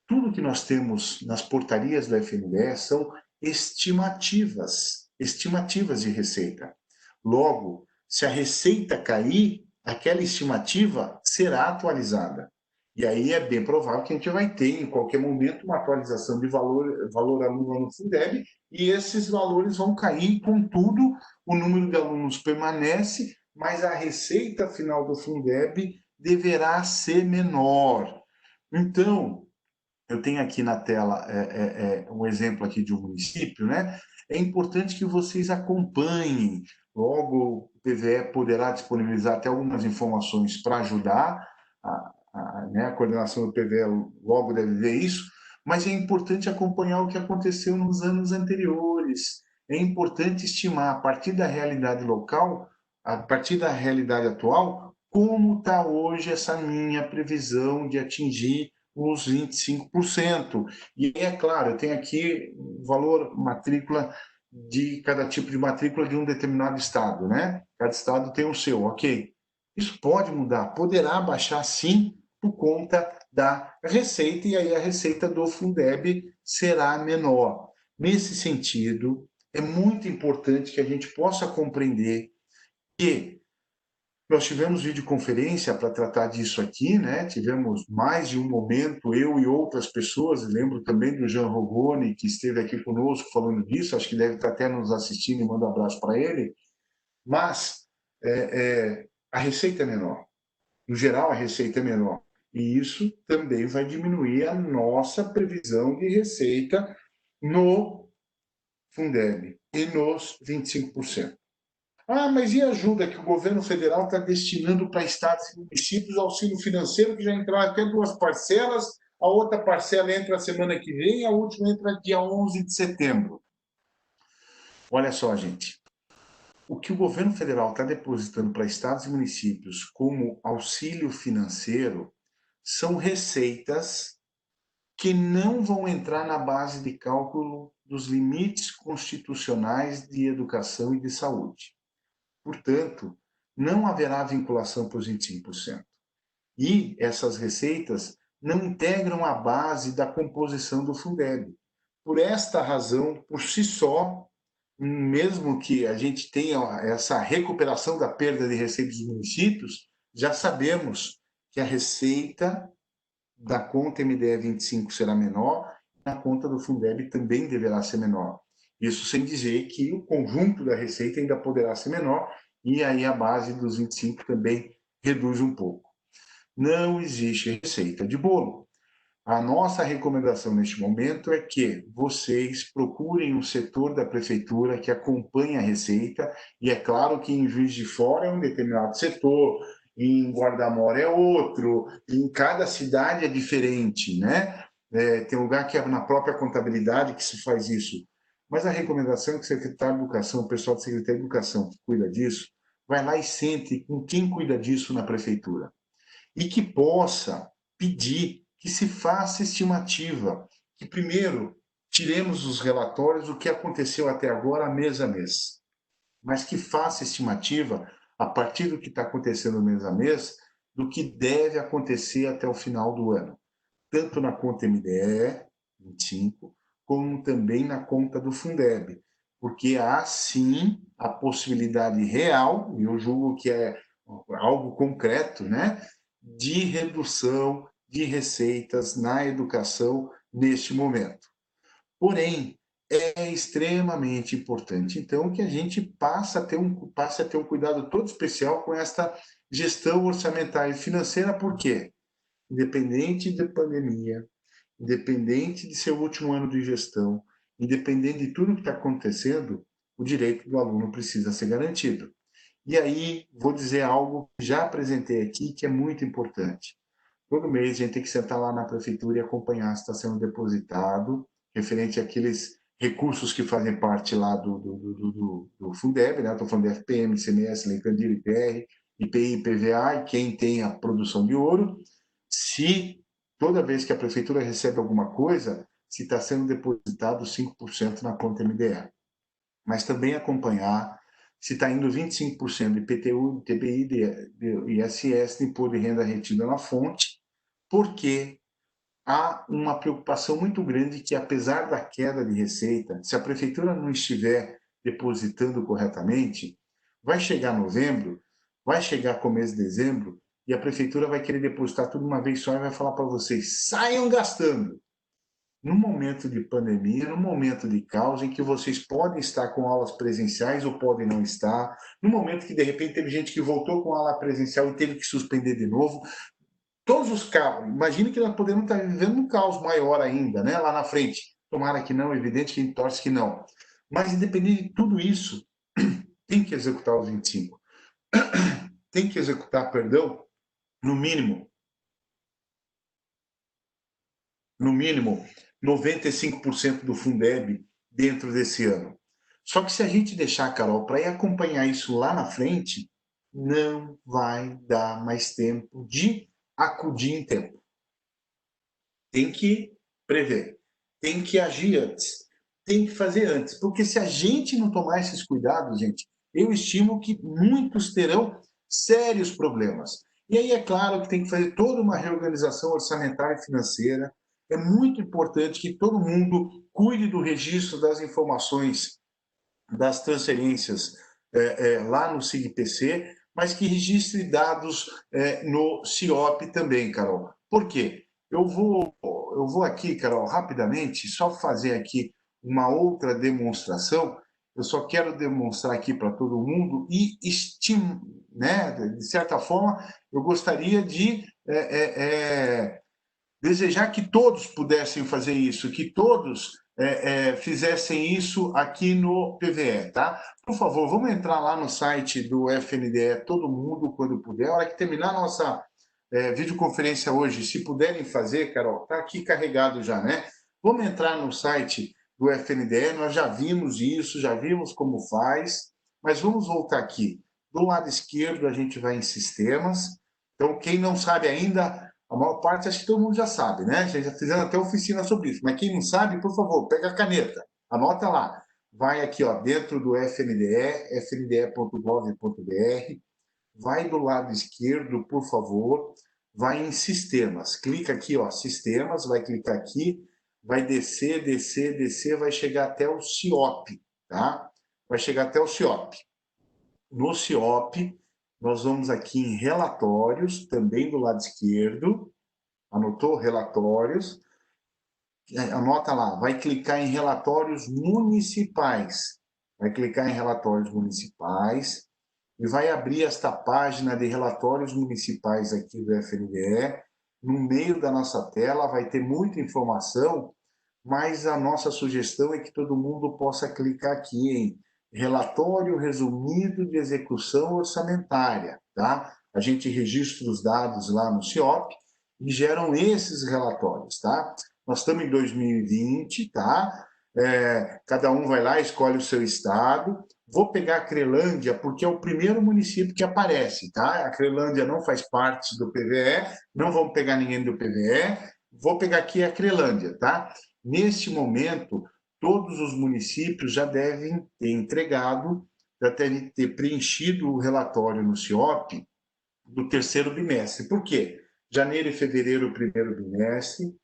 tudo que nós temos nas portarias da FNDE são estimativas de receita. Logo, se a receita cair, aquela estimativa será atualizada. E aí é bem provável que a gente vai ter, em qualquer momento, uma atualização de valor aluno no Fundeb, e esses valores vão cair, contudo, o número de alunos permanece, mas a receita final do Fundeb deverá ser menor. Então, eu tenho aqui na tela um exemplo aqui de um município, né? É importante que vocês acompanhem. Logo, o PVE poderá disponibilizar até algumas informações para ajudar, né? A coordenação do PVE logo deve ver isso, mas é importante acompanhar o que aconteceu nos anos anteriores. É importante estimar, a partir da realidade local, a partir da realidade atual, como está hoje essa minha previsão de atingir os 25%. E é claro, eu tenho aqui o valor matrícula de cada tipo de matrícula de um determinado estado, né? Cada estado tem o seu, ok. Isso pode mudar, poderá baixar sim por conta da receita, e aí a receita do Fundeb será menor. Nesse sentido, é muito importante que a gente possa compreender que nós tivemos videoconferência para tratar disso aqui, né? Tivemos mais de um momento, eu e outras pessoas, lembro também do Jean Rogoni, que esteve aqui conosco falando disso, acho que deve estar até nos assistindo e manda um abraço para ele, mas a receita é menor. No geral, a receita é menor. E isso também vai diminuir a nossa previsão de receita no Fundeb e nos 25%. Ah, mas e a ajuda que o governo federal está destinando para estados e municípios, auxílio financeiro, que já entraram até 2 parcelas, a outra parcela entra a semana que vem, a última entra dia 11 de setembro. Olha só, gente, o que o governo federal está depositando para estados e municípios como auxílio financeiro são receitas que não vão entrar na base de cálculo dos limites constitucionais de educação e de saúde. Portanto, não haverá vinculação para os 25%. E essas receitas não integram a base da composição do Fundeb. Por esta razão, por si só, mesmo que a gente tenha essa recuperação da perda de receita dos municípios, já sabemos que a receita da conta MDE 25 será menor, e a conta do Fundeb também deverá ser menor. Isso sem dizer que o conjunto da receita ainda poderá ser menor, e aí a base dos 25 também reduz um pouco. Não existe receita de bolo. A nossa recomendação neste momento é que vocês procurem um setor da prefeitura que acompanhe a receita, e é claro que em Juiz de Fora é um determinado setor, em Guarda-Mora é outro, em cada cidade é diferente, né? Tem lugar que é na própria contabilidade que se faz isso. Mas a recomendação é que o secretário de Educação, o pessoal da Secretaria de Educação que cuida disso, vai lá e sente com quem cuida disso na prefeitura. E que possa pedir que se faça estimativa, que primeiro tiremos os relatórios do que aconteceu até agora mês a mês, mas que faça estimativa a partir do que está acontecendo mês a mês, do que deve acontecer até o final do ano, tanto na conta MDE 25, como também na conta do Fundeb, porque há sim a possibilidade real, e eu julgo que é algo concreto, né, de redução de receitas na educação neste momento. Porém, é extremamente importante, então, que a gente passe a ter um cuidado todo especial com esta gestão orçamentária e financeira, por quê? Independente da pandemia, independente de ser o último ano de gestão, independente de tudo que está acontecendo, o direito do aluno precisa ser garantido. E aí, vou dizer algo que já apresentei aqui, que é muito importante. Todo mês a gente tem que sentar lá na prefeitura e acompanhar se está sendo depositado, referente àqueles recursos que fazem parte lá do Fundeb, né? Estou falando de FPM, ICMS, Lei Candir, IPR, IPI, IPVA, e quem tem a produção de ouro, se toda vez que a prefeitura recebe alguma coisa, se está sendo depositado 5% na conta MDE. Mas também acompanhar se está indo 25% de IPTU, de TBI, de ISS, de imposto de renda retida na fonte, porque há uma preocupação muito grande que, apesar da queda de receita, se a prefeitura não estiver depositando corretamente, vai chegar novembro, vai chegar começo de dezembro, e a prefeitura vai querer depositar tudo uma vez só e vai falar para vocês, saiam gastando. No momento de pandemia, no momento de caos, em que vocês podem estar com aulas presenciais ou podem não estar, no momento que, de repente, teve gente que voltou com aula presencial e teve que suspender de novo, todos os caos, imagine que nós podemos estar vivendo um caos maior ainda, né, lá na frente. Tomara que não, é evidente que a gente torce que não. Mas, independente de tudo isso, tem que executar os 25. Tem que executar, perdão, no mínimo, no mínimo, 95% do Fundeb dentro desse ano. Só que se a gente deixar, Carol, para ir acompanhar isso lá na frente, não vai dar mais tempo de acudir em tempo. Tem que prever, tem que agir antes, tem que fazer antes, porque se a gente não tomar esses cuidados, gente, eu estimo que muitos terão sérios problemas. E aí é claro que tem que fazer toda uma reorganização orçamentária e financeira. É muito importante que todo mundo cuide do registro das informações das transferências lá no SIGPC, mas que registre dados no CIOP também, Carol. Por quê? Eu vou aqui, Carol, rapidamente, só fazer aqui uma outra demonstração. Eu só quero demonstrar aqui para todo mundo e, né, de certa forma, eu gostaria de desejar que todos pudessem fazer isso, que todos fizessem isso aqui no PVE, tá? Por favor, vamos entrar lá no site do FNDE, todo mundo, quando puder. A hora que terminar a nossa videoconferência hoje, se puderem fazer, Carol, tá aqui carregado já, né? Vamos entrar no site do FNDE, nós já vimos isso, já vimos como faz, mas vamos voltar aqui. Do lado esquerdo, a gente vai em sistemas. Então, quem não sabe ainda, a maior parte, acho que todo mundo já sabe, né? Já fizeram até oficina sobre isso. Mas quem não sabe, por favor, pega a caneta, anota lá. Vai aqui, ó, dentro do FNDE, fnde.gov.br, vai do lado esquerdo, por favor, vai em sistemas. Clica aqui, ó, sistemas, vai clicar aqui, vai descer, descer, descer, vai chegar até o CIOP, tá? Vai chegar até o CIOP. No CIOP, nós vamos aqui em relatórios, também do lado esquerdo, anotou relatórios, anota lá, vai clicar em relatórios municipais, vai clicar em relatórios municipais e vai abrir esta página de relatórios municipais aqui do FNDE no meio da nossa tela, vai ter muita informação, mas a nossa sugestão é que todo mundo possa clicar aqui em relatório resumido de execução orçamentária, tá? A gente registra os dados lá no CIOP e geram esses relatórios, tá? Nós estamos em 2020, tá? Cada um vai lá, escolhe o seu estado. Vou pegar a Crelândia, porque é o primeiro município que aparece, tá? A Crelândia não faz parte do PVE, não vamos pegar ninguém do PVE. Vou pegar aqui a Crelândia, tá? Neste momento, todos os municípios já devem ter entregado, já devem ter preenchido o relatório no CIOP do terceiro bimestre. Por quê? Janeiro e fevereiro, o primeiro bimestre,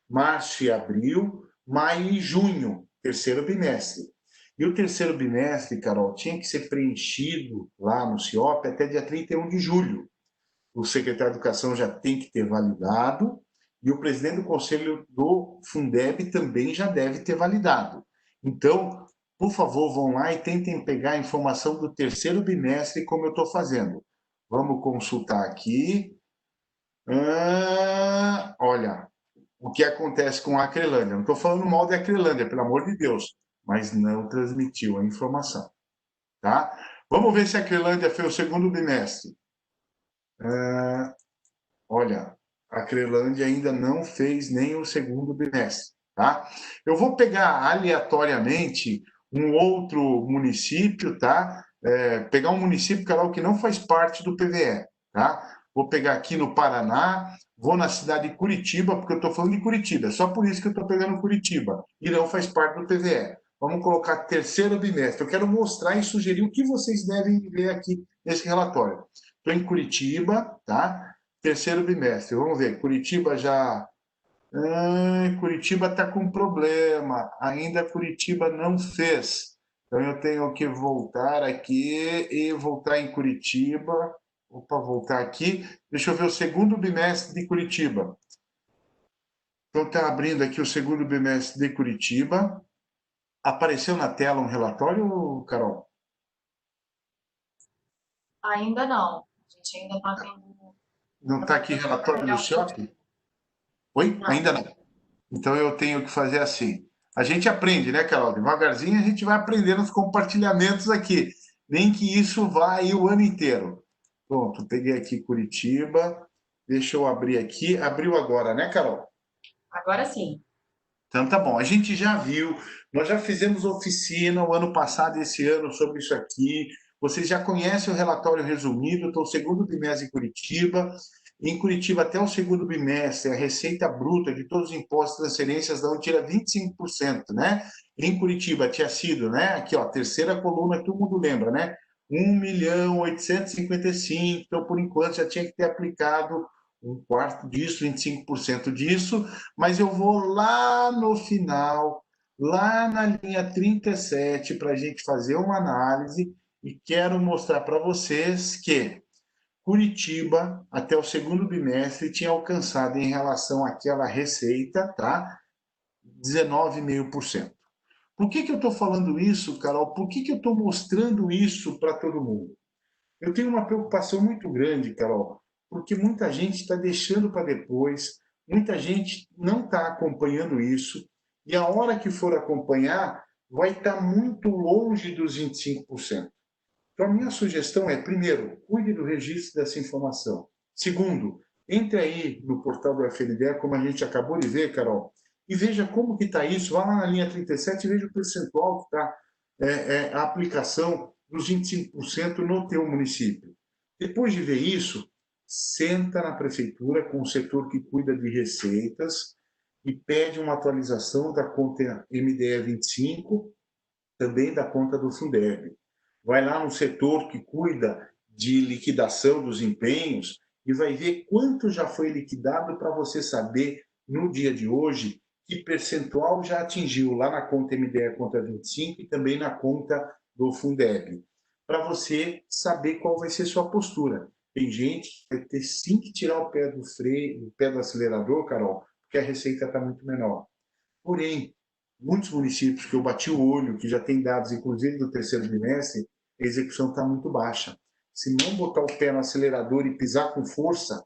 março e abril, maio e junho, terceiro bimestre. E o terceiro bimestre, Carol, tinha que ser preenchido lá no CIOP até dia 31 de julho. O secretário de Educação já tem que ter validado e o presidente do Conselho do Fundeb também já deve ter validado. Então, por favor, vão lá e tentem pegar a informação do terceiro bimestre, como eu estou fazendo. Vamos consultar aqui. Olha, o que acontece com a Acrelândia. Não estou falando mal da Acrelândia, pelo amor de Deus, mas não transmitiu a informação. Tá? Vamos ver se a Acrelândia fez o segundo bimestre. Olha, a Crelândia ainda não fez nem o segundo bimestre, tá? Eu vou pegar aleatoriamente um outro município, tá? Pegar um município, Carol, que não faz parte do PVE, tá? Vou pegar aqui no Paraná, vou na cidade de Curitiba, porque eu estou falando de Curitiba, só por isso que eu estou pegando Curitiba, e não faz parte do PVE. Vamos colocar terceiro bimestre. Eu quero mostrar e sugerir o que vocês devem ver aqui nesse relatório. Estou em Curitiba, tá? Terceiro bimestre. Vamos ver. Curitiba já. Curitiba está com problema. Ainda Curitiba não fez. Então eu tenho que voltar aqui e voltar em Curitiba. Opa, voltar aqui. Deixa eu ver o segundo bimestre de Curitiba. Então está abrindo aqui o segundo bimestre de Curitiba. Apareceu na tela um relatório, Carol? Ainda não. A gente ainda está vendo. Não está aqui relatório do shopping? Oi? Não. Ainda não. Então eu tenho que fazer assim. A gente aprende, né, Carol? Devagarzinho a gente vai aprendendo os compartilhamentos aqui. Nem que isso vá aí o ano inteiro. Pronto, peguei aqui Curitiba. Deixa eu abrir aqui. Abriu agora, né, Carol? Agora sim. Então tá bom. A gente já viu, nós já fizemos oficina o ano passado e esse ano sobre isso aqui. Vocês já conhecem o relatório resumido, estou segundo bimestre em Curitiba. Em Curitiba, até o segundo bimestre, a receita bruta de todos os impostos e transferências da tira 25%, né? Em Curitiba tinha sido, né? Aqui, ó, terceira coluna que todo mundo lembra, né? 1.855.000, então por enquanto já tinha que ter aplicado um quarto disso, 25% disso, mas eu vou lá no final, lá na linha 37, para a gente fazer uma análise e quero mostrar para vocês que Curitiba, até o segundo bimestre, tinha alcançado em relação àquela receita, tá? 19,5%. Por que eu estou falando isso, Carol? Por que eu estou mostrando isso para todo mundo? Eu tenho uma preocupação muito grande, Carol, porque muita gente está deixando para depois, muita gente não está acompanhando isso, e a hora que for acompanhar, vai estar muito longe dos 25%. Então, a minha sugestão é, primeiro, cuide do registro dessa informação. Segundo, entre aí no portal do FNDE, como a gente acabou de ver, Carol, e veja como que está isso. Vá lá na linha 37 e veja o percentual que está a aplicação dos 25% no teu município. Depois de ver isso, senta na prefeitura com o setor que cuida de receitas e pede uma atualização da conta MDE 25, também da conta do Fundeb. Vai lá no setor que cuida de liquidação dos empenhos e vai ver quanto já foi liquidado para você saber, no dia de hoje, que percentual já atingiu lá na conta MDE conta 25 e também na conta do Fundeb, para você saber qual vai ser sua postura. Tem gente que vai ter sim que tirar o pé do freio, o pé do acelerador, Carol, porque a receita está muito menor. Porém, muitos municípios que eu bati o olho, que já tem dados, inclusive do terceiro bimestre, a execução está muito baixa. Se não botar o pé no acelerador e pisar com força,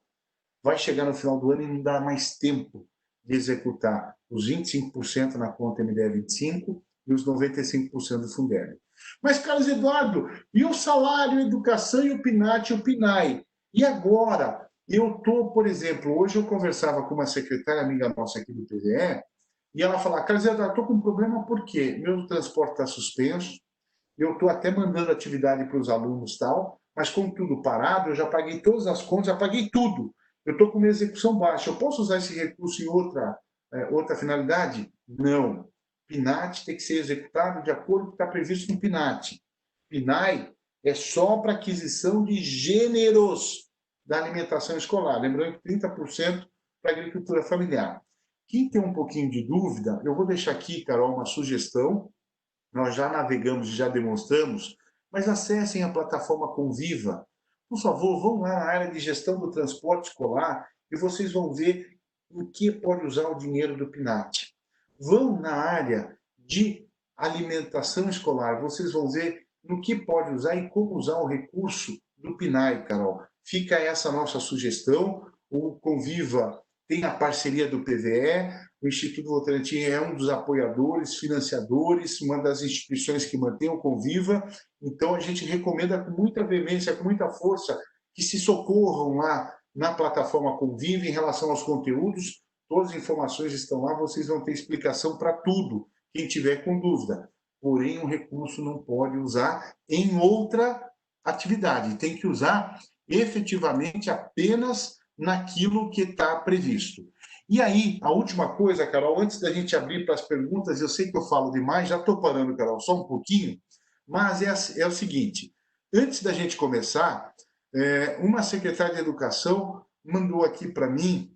vai chegar no final do ano e não dá mais tempo de executar os 25% na conta MDE 25 e os 95% do Fundeb. Mas, Carlos Eduardo, e o salário, a educação e o PNAT e o PNAE? E agora? Eu estou, por exemplo, hoje eu conversava com uma secretária amiga nossa aqui do PVE, e ela falava, Carlos Eduardo, estou com um problema porque meu transporte está suspenso, eu estou até mandando atividade para os alunos e tal, mas como tudo parado, eu já paguei todas as contas, já paguei tudo. Eu estou com uma execução baixa. Eu posso usar esse recurso em outra finalidade? Não. PNAT tem que ser executado de acordo com o que está previsto no PNAT. PNAE é só para aquisição de gêneros da alimentação escolar. Lembrando que 30% para agricultura familiar. Quem tem um pouquinho de dúvida, eu vou deixar aqui, Carol, uma sugestão. Nós já navegamos e já demonstramos, mas acessem a plataforma Conviva. Por favor, vão lá na área de gestão do transporte escolar e vocês vão ver em que pode usar o dinheiro do PNAT. Vão na área de alimentação escolar, vocês vão ver no que pode usar e como usar o recurso do PNAE, Carol. Fica essa nossa sugestão. O Conviva tem a parceria do PVE, o Instituto Votorantim é um dos apoiadores, financiadores, uma das instituições que mantém o Conviva. Então, a gente recomenda com muita veemência, com muita força, que se socorram lá na plataforma Conviva em relação aos conteúdos. Todas as informações estão lá, vocês vão ter explicação para tudo, quem tiver com dúvida. Porém, o recurso não pode usar em outra atividade, tem que usar efetivamente apenas naquilo que está previsto. E aí, a última coisa, Carol, antes da gente abrir para as perguntas, eu sei que eu falo demais, já estou parando, Carol, só um pouquinho, mas é o seguinte, antes da gente começar, uma secretária de Educação mandou aqui para mim,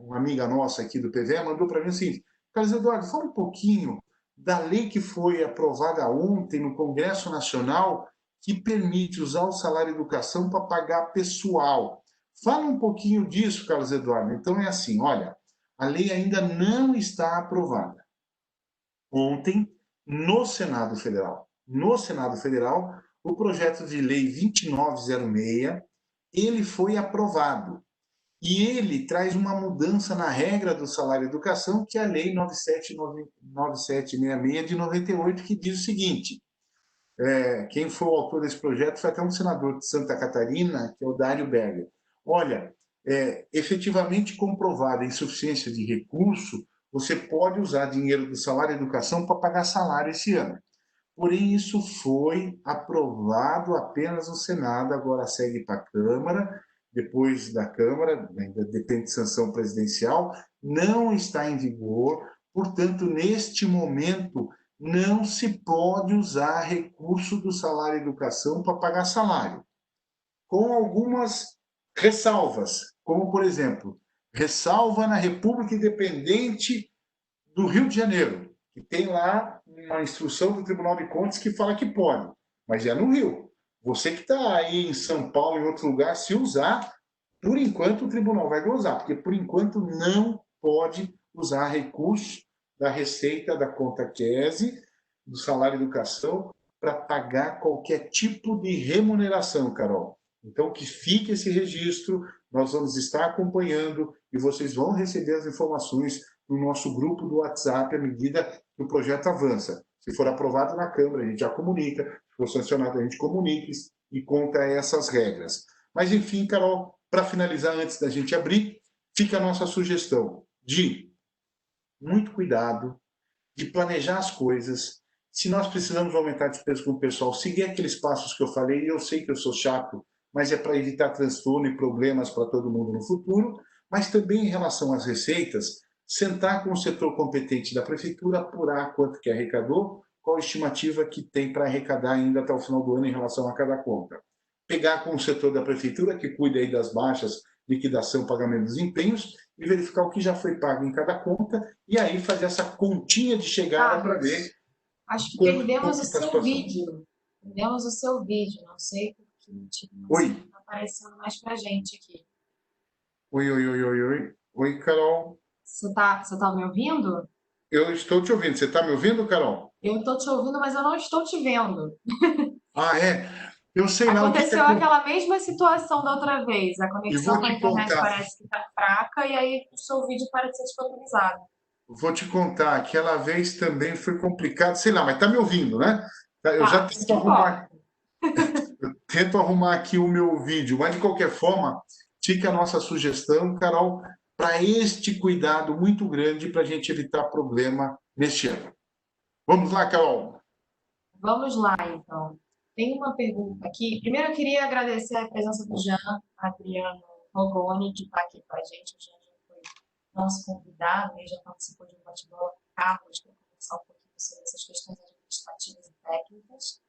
uma amiga nossa aqui do PVE, mandou para mim o seguinte, Carlos Eduardo, fala um pouquinho da lei que foi aprovada ontem no Congresso Nacional, que permite usar o salário educação para pagar pessoal. Fala um pouquinho disso, Carlos Eduardo. Então é assim, olha, a lei ainda não está aprovada. Ontem, no Senado Federal, o projeto de lei 2906, ele foi aprovado. E ele traz uma mudança na regra do salário educação, que é a lei 9766 de 98, que diz o seguinte, quem foi o autor desse projeto foi até um senador de Santa Catarina, que é o Dário Berger. Olha, efetivamente comprovada a insuficiência de recurso, você pode usar dinheiro do salário educação para pagar salário esse ano. Porém, isso foi aprovado apenas no Senado, agora segue para a Câmara, depois da Câmara, ainda depende de sanção presidencial, não está em vigor, portanto, neste momento, não se pode usar recurso do salário educação para pagar salário, com algumas ressalvas, como, por exemplo, ressalva na República Independente do Rio de Janeiro, que tem lá uma instrução do Tribunal de Contas que fala que pode, mas é no Rio. Você que está aí em São Paulo, em outro lugar, se usar, por enquanto o tribunal vai glosar, porque por enquanto não pode usar recurso da receita da conta QESE, do salário educação, para pagar qualquer tipo de remuneração, Carol. Então, que fique esse registro, nós vamos estar acompanhando e vocês vão receber as informações no nosso grupo do WhatsApp à medida que o projeto avança. Se for aprovado na Câmara, a gente já comunica, se for sancionado, a gente comunica e conta essas regras. Mas, enfim, Carol, para finalizar, antes da gente abrir, fica a nossa sugestão de muito cuidado, de planejar as coisas. Se nós precisamos aumentar a despesa com o pessoal, seguir aqueles passos que eu falei, e eu sei que eu sou chato, mas é para evitar transtorno e problemas para todo mundo no futuro, mas também em relação às receitas, sentar com o setor competente da prefeitura, apurar quanto que arrecadou, qual a estimativa que tem para arrecadar ainda até o final do ano em relação a cada conta. Pegar com o setor da prefeitura, que cuida aí das baixas, liquidação, pagamento dos empenhos, e verificar o que já foi pago em cada conta, e aí fazer essa continha de chegada para ver. Acho que perdemos o seu vídeo. Perdemos o seu vídeo, não sei porque não está aparecendo mais para a gente aqui. Oi, Carol. Você tá me ouvindo? Eu estou te ouvindo. Você está me ouvindo, Carol? Eu estou te ouvindo, mas eu não estou te vendo. Ah, é? Eu sei lá o que Aconteceu aquela mesma situação da outra vez. A e conexão vou com a te internet contar. parece que está fraca e aí o seu vídeo parece ser disponibilizado. Vou te contar, aquela vez também foi complicado, sei lá, mas tá me ouvindo, né? Eu já Tá, isso que importa. tento arrumar aqui o meu vídeo, mas de qualquer forma, fica a nossa sugestão, Carol, para este cuidado muito grande para a gente evitar problema neste ano. Vamos lá, Carol. Vamos lá, então. Tem uma pergunta aqui. Primeiro, eu queria agradecer a presença do Jean Adriano Rogoni, que está aqui com a gente. O Jean já foi nosso convidado, ele já participou de um bate-bola com o Carlos para conversar um pouquinho sobre essas questões administrativas e técnicas.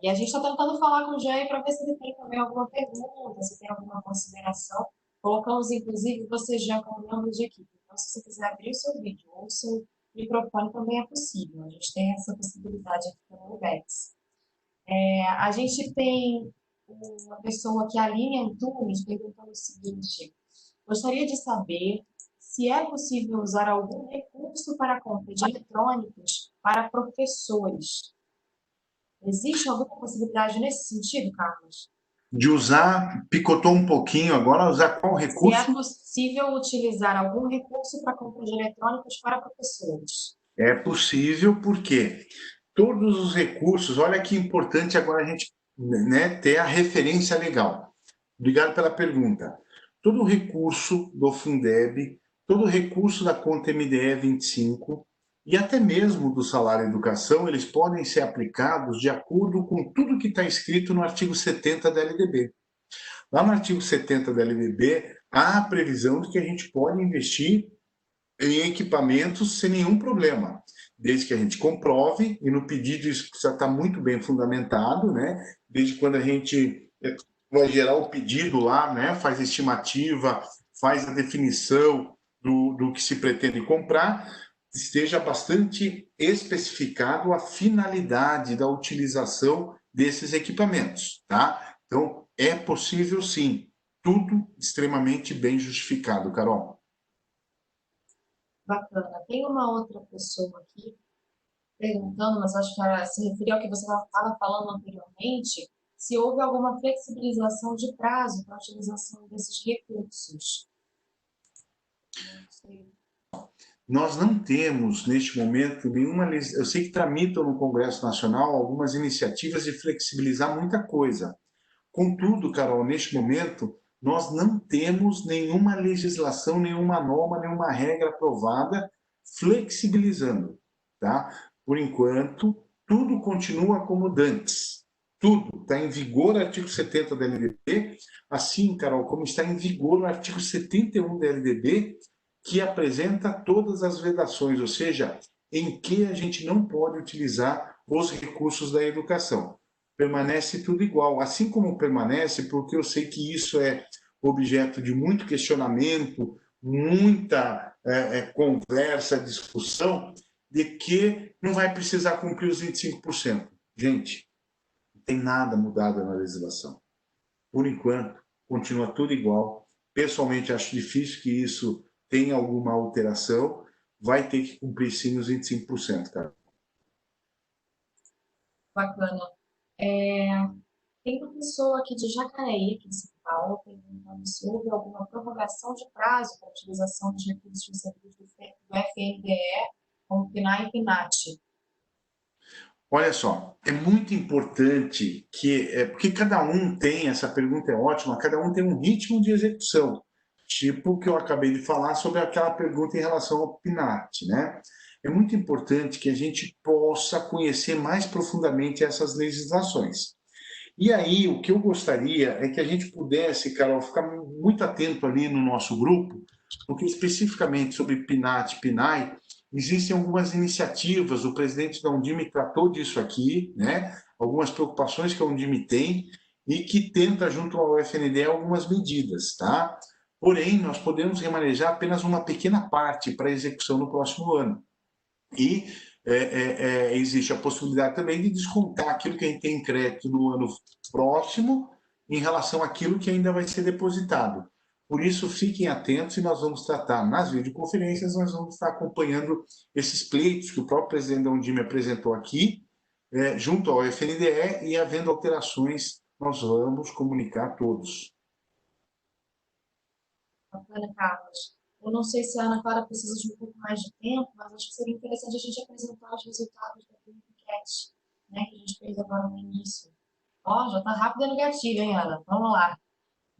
E a gente está tentando falar com o Jean para ver se ele tem também alguma pergunta, se tem alguma consideração. Colocamos, inclusive, você, Jean, como membro de equipe. Então, se você quiser abrir o seu vídeo ou o seu microfone, também é possível. A gente tem essa possibilidade aqui no Webex. A gente tem uma pessoa que é a Aline Antunes perguntando o seguinte: gostaria de saber se é possível usar algum recurso para a compra de eletrônicos para professores. Existe alguma possibilidade nesse sentido, Carlos? De usar, picotou um pouquinho agora, usar qual Se é recurso? possível utilizar algum recurso para a compra de eletrônicos para professores. É possível, porque todos os recursos, olha que importante agora a gente, né, ter a referência legal. Obrigado pela pergunta. Todo recurso do Fundeb, todo recurso da conta MDE 25 e até mesmo do salário educação, eles podem ser aplicados de acordo com tudo que está escrito no artigo 70 da LDB. Lá no artigo 70 da LDB, há a previsão de que a gente pode investir em equipamentos sem nenhum problema, desde que a gente comprove, e no pedido isso precisa estar muito bem fundamentado, né? Desde quando a gente vai gerar o pedido lá, né? Faz a estimativa, faz a definição do que se pretende comprar, esteja bastante especificado a finalidade da utilização desses equipamentos, tá? Então, é possível sim, tudo extremamente bem justificado, Carol. Bacana. Tem uma outra pessoa aqui perguntando, mas acho que ela se referia ao que você estava falando anteriormente, se houve alguma flexibilização de prazo para a utilização desses recursos. Não sei. Nós não temos, neste momento, nenhuma. Eu sei que tramitam no Congresso Nacional algumas iniciativas de flexibilizar muita coisa. Contudo, Carol, neste momento, nós não temos nenhuma legislação, nenhuma norma, nenhuma regra aprovada flexibilizando. Tá? Por enquanto, tudo continua como dantes. Tudo está em vigor o artigo 70 da LDB, assim, Carol, como está em vigor o artigo 71 da LDB, que apresenta todas as vedações, ou seja, em que a gente não pode utilizar os recursos da educação. Permanece tudo igual, assim como permanece, porque eu sei que isso é objeto de muito questionamento, muita conversa, discussão, de que não vai precisar cumprir os 25%. Gente, não tem nada mudado na legislação. Por enquanto, continua tudo igual. Pessoalmente, acho difícil que isso tenha alguma alteração. Vai ter que cumprir sim os 25%, cara. Bacana. É, tem uma pessoa aqui de Jacareí, aqui de São Paulo, perguntando se houve alguma prorrogação de prazo para a utilização dos recursos recebidos do FNDE, como PNAE e PNAT. Olha só, é muito importante porque cada um tem, essa pergunta é ótima, cada um tem um ritmo de execução, tipo o que eu acabei de falar sobre aquela pergunta em relação ao PNAT, né? É muito importante que a gente possa conhecer mais profundamente essas legislações. E aí, o que eu gostaria é que a gente pudesse, Carol, ficar muito atento ali no nosso grupo, porque especificamente sobre PNAT e PNAE, existem algumas iniciativas, o presidente da Undime tratou disso aqui, né? Algumas preocupações que a Undime tem e que tenta, junto ao FNDE, algumas medidas, tá? Porém, nós podemos remanejar apenas uma pequena parte para execução no próximo ano. E existe a possibilidade também de descontar aquilo que a gente tem em crédito no ano próximo em relação àquilo que ainda vai ser depositado. Por isso, fiquem atentos e nós vamos tratar nas videoconferências, nós vamos estar acompanhando esses pleitos que o próprio presidente da Undime apresentou aqui, junto ao FNDE, e havendo alterações, nós vamos comunicar a todos. Bacana, Carlos. Eu não sei se a Ana Clara precisa de um pouco mais de tempo, mas acho que seria interessante a gente apresentar os resultados da enquete, né, que a gente fez agora no início. Ó, já está rápido no gatilho, hein, Ana? Vamos lá.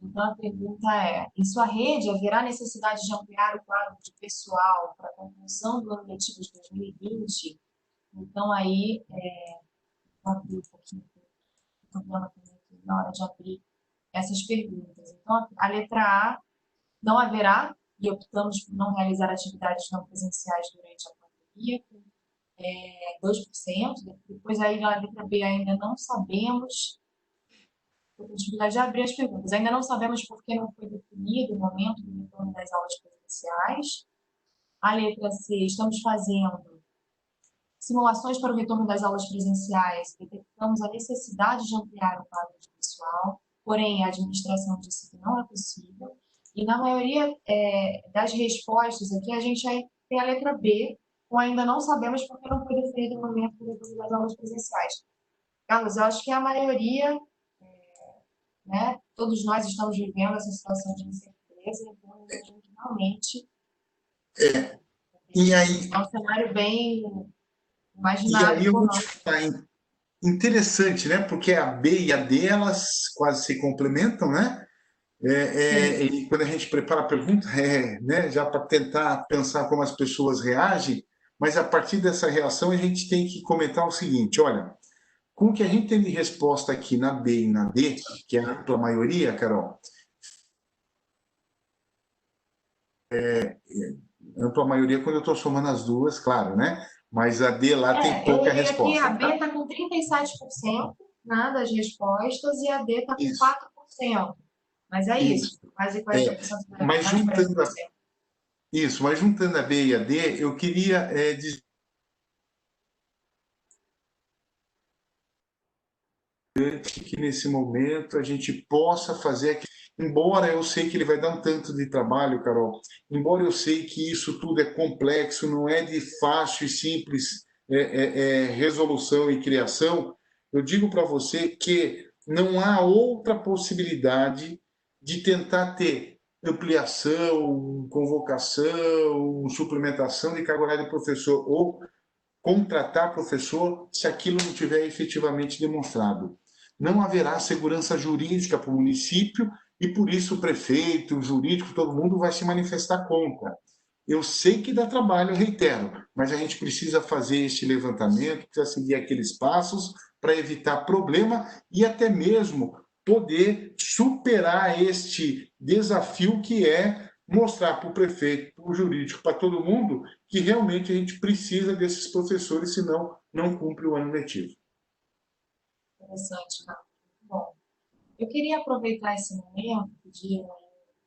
Então, a pergunta é: em sua rede haverá necessidade de ampliar o quadro de pessoal para a conclusão do ano letivo de 2020? Então, aí, vou abrir um pouquinho o programa também aqui na hora de abrir essas perguntas. Então, a letra A, não haverá, e optamos por não realizar atividades não presenciais durante a pandemia, com 2%. Depois, aí, na letra B, ainda não sabemos. A possibilidade de abrir as perguntas. Ainda não sabemos por que não foi definido o momento do retorno das aulas presenciais. A letra C, estamos fazendo simulações para o retorno das aulas presenciais, detectamos a necessidade de ampliar o quadro de pessoal, porém a administração disse que não é possível. E na maioria das respostas aqui, a gente tem a letra B, com ainda não sabemos porque não foi definido o momento do retorno das aulas presenciais. Carlos, eu acho que a maioria, né? Todos nós estamos vivendo essa situação de incerteza, então eu imagino que realmente E aí, é um cenário bem e imaginável aí eu por vou te nós. falar, interessante, né? Porque a B e a D, elas quase se complementam, né? Sim, E quando a gente prepara a pergunta, né, já para tentar pensar como as pessoas reagem, mas a partir dessa reação a gente tem que comentar o seguinte: olha, com o que a gente tem de resposta aqui na B e na D, que é a ampla maioria, Carol, ampla maioria quando eu estou somando as duas, claro, né? Mas a D lá tem eu pouca olhei aqui, a resposta, B tá? está com 37%, né, das respostas e a D está com Isso, 4%. Mas é isso. isso, quase É, 40%, mas mais de juntando 40%. mas juntando a B e a D, eu queria dizer que nesse momento a gente possa fazer, embora eu sei que ele vai dar um tanto de trabalho, Carol, embora eu sei que isso tudo é complexo, não é de fácil e simples resolução e criação, eu digo para você que não há outra possibilidade de tentar ter ampliação, convocação, suplementação de carga horária de professor ou contratar professor se aquilo não tiver efetivamente demonstrado. Não haverá segurança jurídica para o município e por isso o prefeito, o jurídico, todo mundo vai se manifestar contra. Eu sei que dá trabalho, eu reitero, mas a gente precisa fazer este levantamento, precisa seguir aqueles passos para evitar problema e até mesmo poder superar este desafio que é mostrar para o prefeito, para o jurídico, para todo mundo, que realmente a gente precisa desses professores, senão não cumpre o ano letivo. Interessante, Carlos. Muito bom. Eu queria aproveitar esse momento, pedir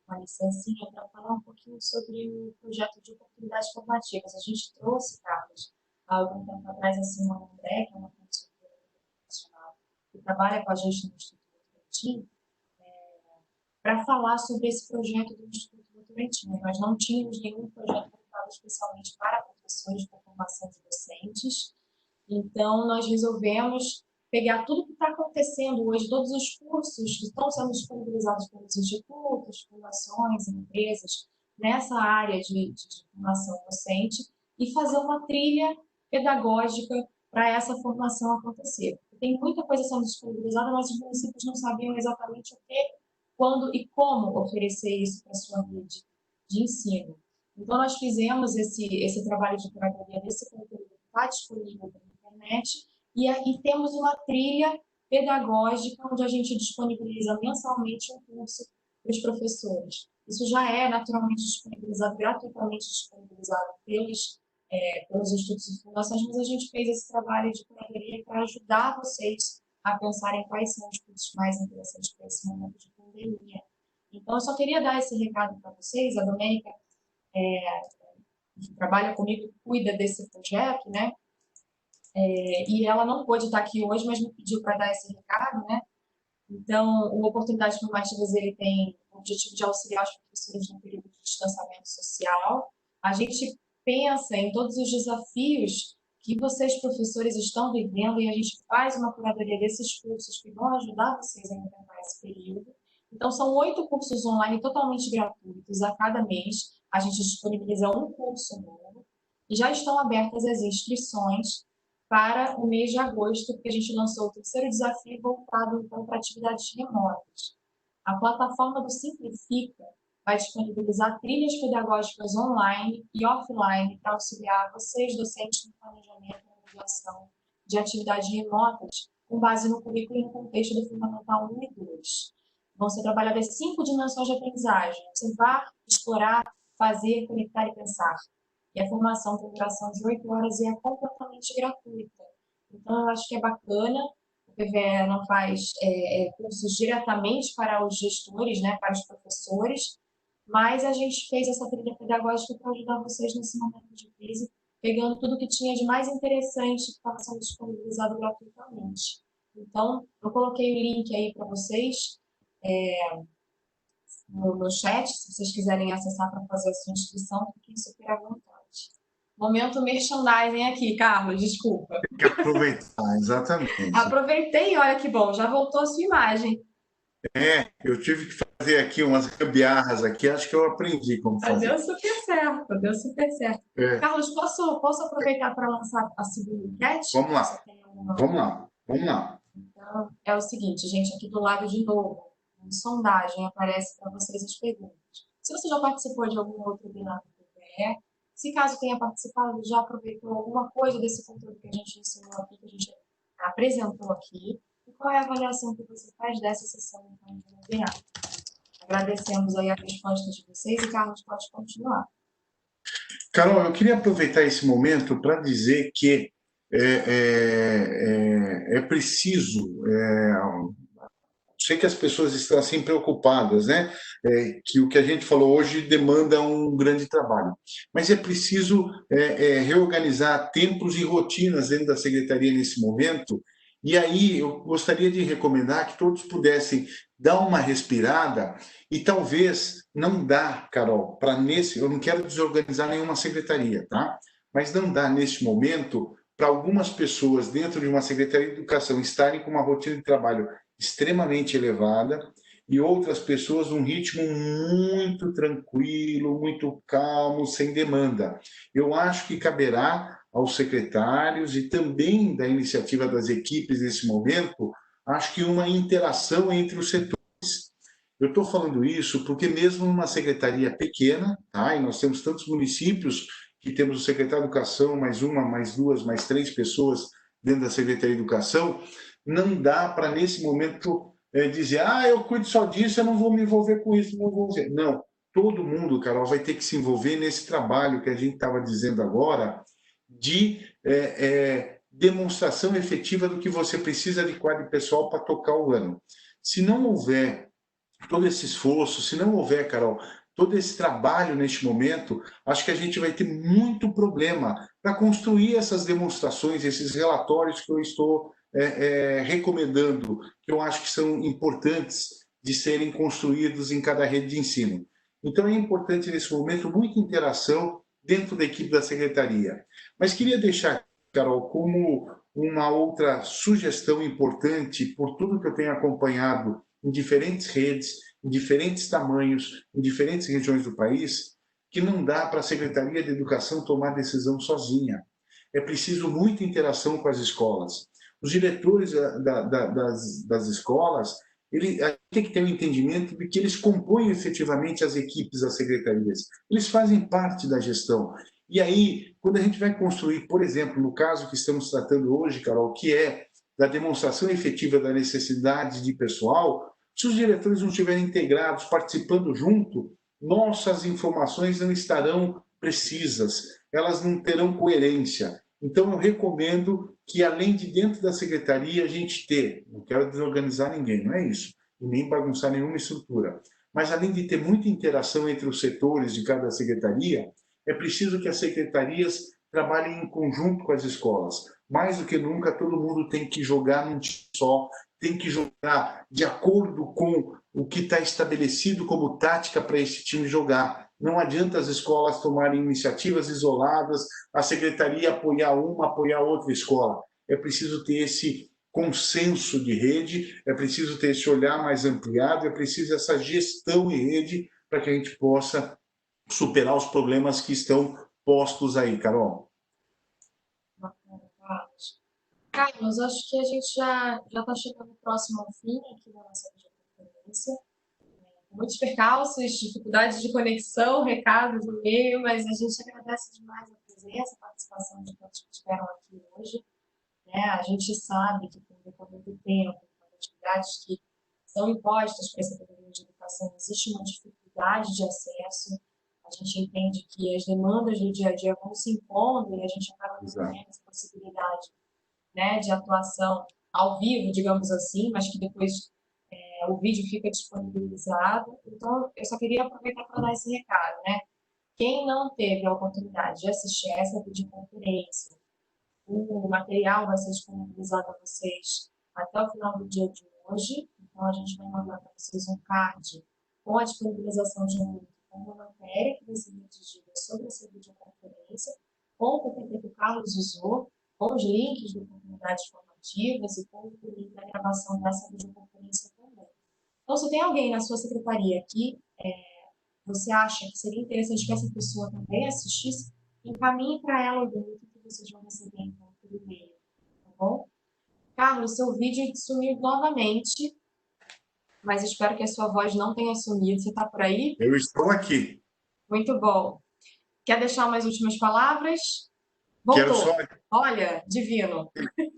uma licencinha para falar um pouquinho sobre o projeto de oportunidades formativas. A gente trouxe, Carlos, há algum tempo atrás, a Simone André, que é uma consultora internacional, que trabalha com a gente no Instituto Votorantim, para falar sobre esse projeto do Instituto Votorantim. Nós não tínhamos nenhum projeto voltado especialmente para professores para formação de docentes, então nós resolvemos pegar tudo que está acontecendo hoje, todos os cursos que estão sendo disponibilizados pelos institutos, fundações, empresas, nessa área de formação docente, e fazer uma trilha pedagógica para essa formação acontecer. Tem muita coisa sendo disponibilizada, mas os municípios não sabiam exatamente o que, quando e como oferecer isso para a sua rede de ensino. Então, nós fizemos esse trabalho de curadoria desse conteúdo que está disponível na internet e temos uma trilha pedagógica onde a gente disponibiliza mensalmente um curso para os professores. Isso já é naturalmente disponibilizado, gratuitamente disponibilizado pelos institutos e fundações, mas a gente fez esse trabalho de curadoria para ajudar vocês a pensarem quais são os cursos mais interessantes para esse momento de pandemia. Então, eu só queria dar esse recado para vocês. A Domênica, que trabalha comigo, cuida desse projeto, né? E ela não pôde estar aqui hoje, mas me pediu para dar esse recado, né? Então, o Oportunidades Formativas, ele tem o objetivo de auxiliar os professores no período de distanciamento social. A gente pensa em todos os desafios que vocês, professores, estão vivendo, e a gente faz uma curadoria desses cursos que vão ajudar vocês a enfrentar esse período. Então, são 8 cursos online totalmente gratuitos a cada mês. A gente disponibiliza um curso novo e já estão abertas as inscrições para o mês de agosto, porque a gente lançou o terceiro desafio voltado então para atividades remotas. A plataforma do Simplifica vai disponibilizar trilhas pedagógicas online e offline para auxiliar vocês, docentes, no planejamento e realização de atividades remotas, com base no currículo e no contexto do Fundamental 1 e 2. Vão ser trabalhadas 5 dimensões de aprendizagem: observar, explorar, fazer, conectar e pensar. E a formação tem duração de 8 horas e é completamente gratuita. Então, eu acho que é bacana. O PVE não faz cursos diretamente para os gestores, né, para os professores, mas a gente fez essa trilha pedagógica para ajudar vocês nesse momento de crise, pegando tudo que tinha de mais interessante que estava sendo disponibilizado gratuitamente. Então, eu coloquei o link aí para vocês no chat, se vocês quiserem acessar para fazer a sua inscrição, fiquem super à vontade. Momento merchandising aqui, Carlos, desculpa. Tem que aproveitar, exatamente. Aproveitei, olha que bom, já voltou a sua imagem. Eu tive que fazer aqui umas gambiarras aqui, acho que eu aprendi como Mas fazer. deu super certo, deu super certo. Carlos, posso aproveitar para lançar a segunda enquete? Vamos lá, vamos lá, vamos lá. Então, é o seguinte, gente, aqui do lado de novo, em sondagem aparece para vocês as perguntas. Se você já participou de algum outro webinar do PVE, se caso tenha participado, já aproveitou alguma coisa desse conteúdo que a gente ensinou aqui, que a gente apresentou aqui, e qual é a avaliação que você faz dessa sessão então, de webinar? Agradecemos aí a resposta de vocês e Carlos pode continuar. Carol, eu queria aproveitar esse momento para dizer que é preciso. Sei que as pessoas estão assim preocupadas, né? Que o que a gente falou hoje demanda um grande trabalho, mas é preciso reorganizar tempos e rotinas dentro da secretaria nesse momento. E aí eu gostaria de recomendar que todos pudessem dar uma respirada e talvez não dá, Carol, eu não quero desorganizar nenhuma secretaria, tá? Mas não dá neste momento para algumas pessoas dentro de uma secretaria de educação estarem com uma rotina de trabalho extremamente elevada e outras pessoas num ritmo muito tranquilo, muito calmo, sem demanda. Eu acho que caberá aos secretários e também da iniciativa das equipes nesse momento, acho que uma interação entre os setores. Eu estou falando isso porque mesmo numa secretaria pequena, tá? E nós temos tantos municípios que temos o secretário de Educação, mais uma, mais duas, mais 3 pessoas dentro da Secretaria de Educação, não dá para, nesse momento, dizer, eu cuido só disso, eu não vou me envolver com isso, não vou ver. Não, todo mundo, Carol, vai ter que se envolver nesse trabalho que a gente estava dizendo agora, de demonstração efetiva do que você precisa de quadro pessoal para tocar o ano. Se não houver todo esse esforço, se não houver, Carol, todo esse trabalho neste momento, acho que a gente vai ter muito problema para construir essas demonstrações, esses relatórios que eu estou recomendando, que eu acho que são importantes de serem construídos em cada rede de ensino. Então, é importante, nesse momento, muita interação dentro da equipe da secretaria. Mas queria deixar, Carol, como uma outra sugestão importante, por tudo que eu tenho acompanhado em diferentes redes, em diferentes tamanhos, em diferentes regiões do país, que não dá para a Secretaria de Educação tomar decisão sozinha. É preciso muita interação com as escolas. Os diretores das escolas, ele tem que ter um entendimento de que eles compõem efetivamente as equipes das secretarias. Eles fazem parte da gestão. E aí, quando a gente vai construir, por exemplo, no caso que estamos tratando hoje, Carol, que é da demonstração efetiva da necessidade de pessoal, se os diretores não estiverem integrados, participando junto, nossas informações não estarão precisas, elas não terão coerência. Então, eu recomendo que, além de dentro da secretaria, a gente ter, não quero desorganizar ninguém, não é isso, e nem bagunçar nenhuma estrutura, mas além de ter muita interação entre os setores de cada secretaria, é preciso que as secretarias trabalhem em conjunto com as escolas. Mais do que nunca, todo mundo tem que jogar num time só, tem que jogar de acordo com o que está estabelecido como tática para esse time jogar. Não adianta as escolas tomarem iniciativas isoladas, a secretaria apoiar uma, apoiar outra escola. É preciso ter esse consenso de rede, é preciso ter esse olhar mais ampliado, é preciso essa gestão em rede para que a gente possa superar os problemas que estão postos aí, Carol. Carlos, acho que a gente já está chegando próximo ao fim aqui da nossa videoconferência. Muitos percalços, dificuldades de conexão, recados no meio, mas a gente agradece demais a presença, a participação de todos que estiveram aqui hoje. Né? A gente sabe que, com o decorrer do tempo, com as atividades que são impostas para essa categoria de educação, existe uma dificuldade de acesso. A gente entende que as demandas do dia a dia vão se impondo e a gente acaba não tendo essa possibilidade, né, de atuação ao vivo, digamos assim, mas que depois o vídeo fica disponibilizado. Então, eu só queria aproveitar para dar esse recado, né? Quem não teve a oportunidade de assistir a essa videoconferência, o material vai ser disponibilizado a vocês até o final do dia de hoje. Então, a gente vai mandar para vocês um card com a disponibilização de um link com uma matéria que vai ser redigida sobre essa videoconferência, com o PPT que o Carlos usou, com os links de oportunidades formativas e com o link da gravação dessa videoconferência também. Então, se tem alguém na sua secretaria que você acha que seria interessante que essa pessoa também assistisse, encaminhe para ela o link que vocês vão receber então por e-mail, tá bom? Carlos, seu vídeo sumiu novamente, mas espero que a sua voz não tenha sumido. Você está por aí? Eu estou aqui. Muito bom. Quer deixar umas últimas palavras? Quero Voltou. só... Olha, divino.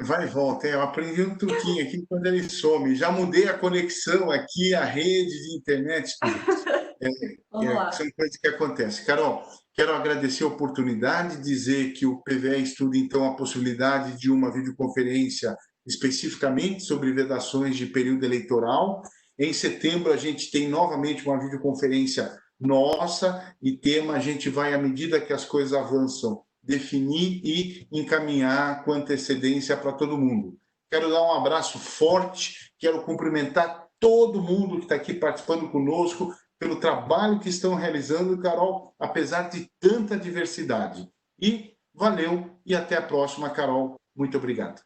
Vai e volta. Eu aprendi um truquinho aqui quando ele some. Já mudei a conexão aqui, a rede de internet, tudo. São coisas que acontecem. Carol, quero agradecer a oportunidade, dizer que o PVE estuda, então, a possibilidade de uma videoconferência especificamente sobre vedações de período eleitoral. Em setembro, a gente tem novamente uma videoconferência nossa e tema, a gente vai, à medida que as coisas avançam, definir e encaminhar com antecedência para todo mundo. Quero dar um abraço forte, quero cumprimentar todo mundo que está aqui participando conosco, pelo trabalho que estão realizando, Carol, apesar de tanta diversidade. E valeu, e até a próxima, Carol. Muito obrigado.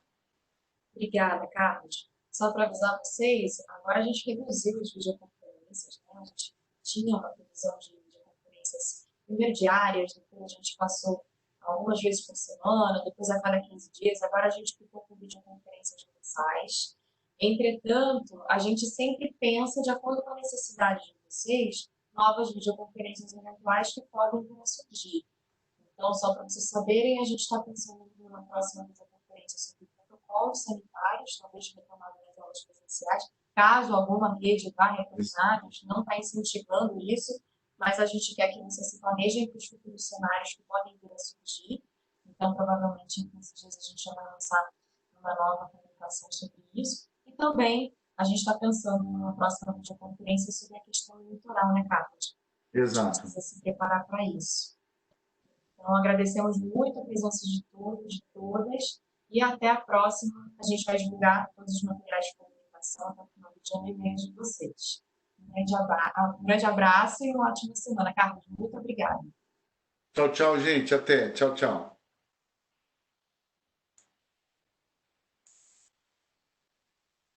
Obrigada, Carlos. Só para avisar vocês, agora a gente reduziu as videoconferências, né? A gente tinha uma previsão de videoconferências primeiro diárias, depois a gente passou algumas vezes por semana, depois a cada 15 dias, agora a gente ficou com videoconferências mensais. Entretanto, a gente sempre pensa, de acordo com a necessidade de vocês, novas videoconferências eventuais que podem vir a surgir. Então, só para vocês saberem, a gente está pensando numa próxima videoconferência sobre protocolos sanitários, talvez retomada das aulas presenciais, caso alguma rede vá retornar, a gente não está incentivando isso, mas a gente quer que vocês se planejem para os futuros cenários que podem vir a surgir. Então, provavelmente, em 15 dias, a gente já vai lançar uma nova comunicação sobre isso. E também, a gente está pensando numa próxima videoconferência sobre a questão eleitoral, né, Carlos? Exato. A gente precisa se preparar para isso. Então, agradecemos muito a presença de todos, de todas, e até a próxima. A gente vai divulgar todos os materiais de comunicação até o final do dia no e-mail de vocês. Um grande abraço e uma ótima semana. Carlos, muito obrigada. Tchau, tchau, gente. Até. Tchau, tchau.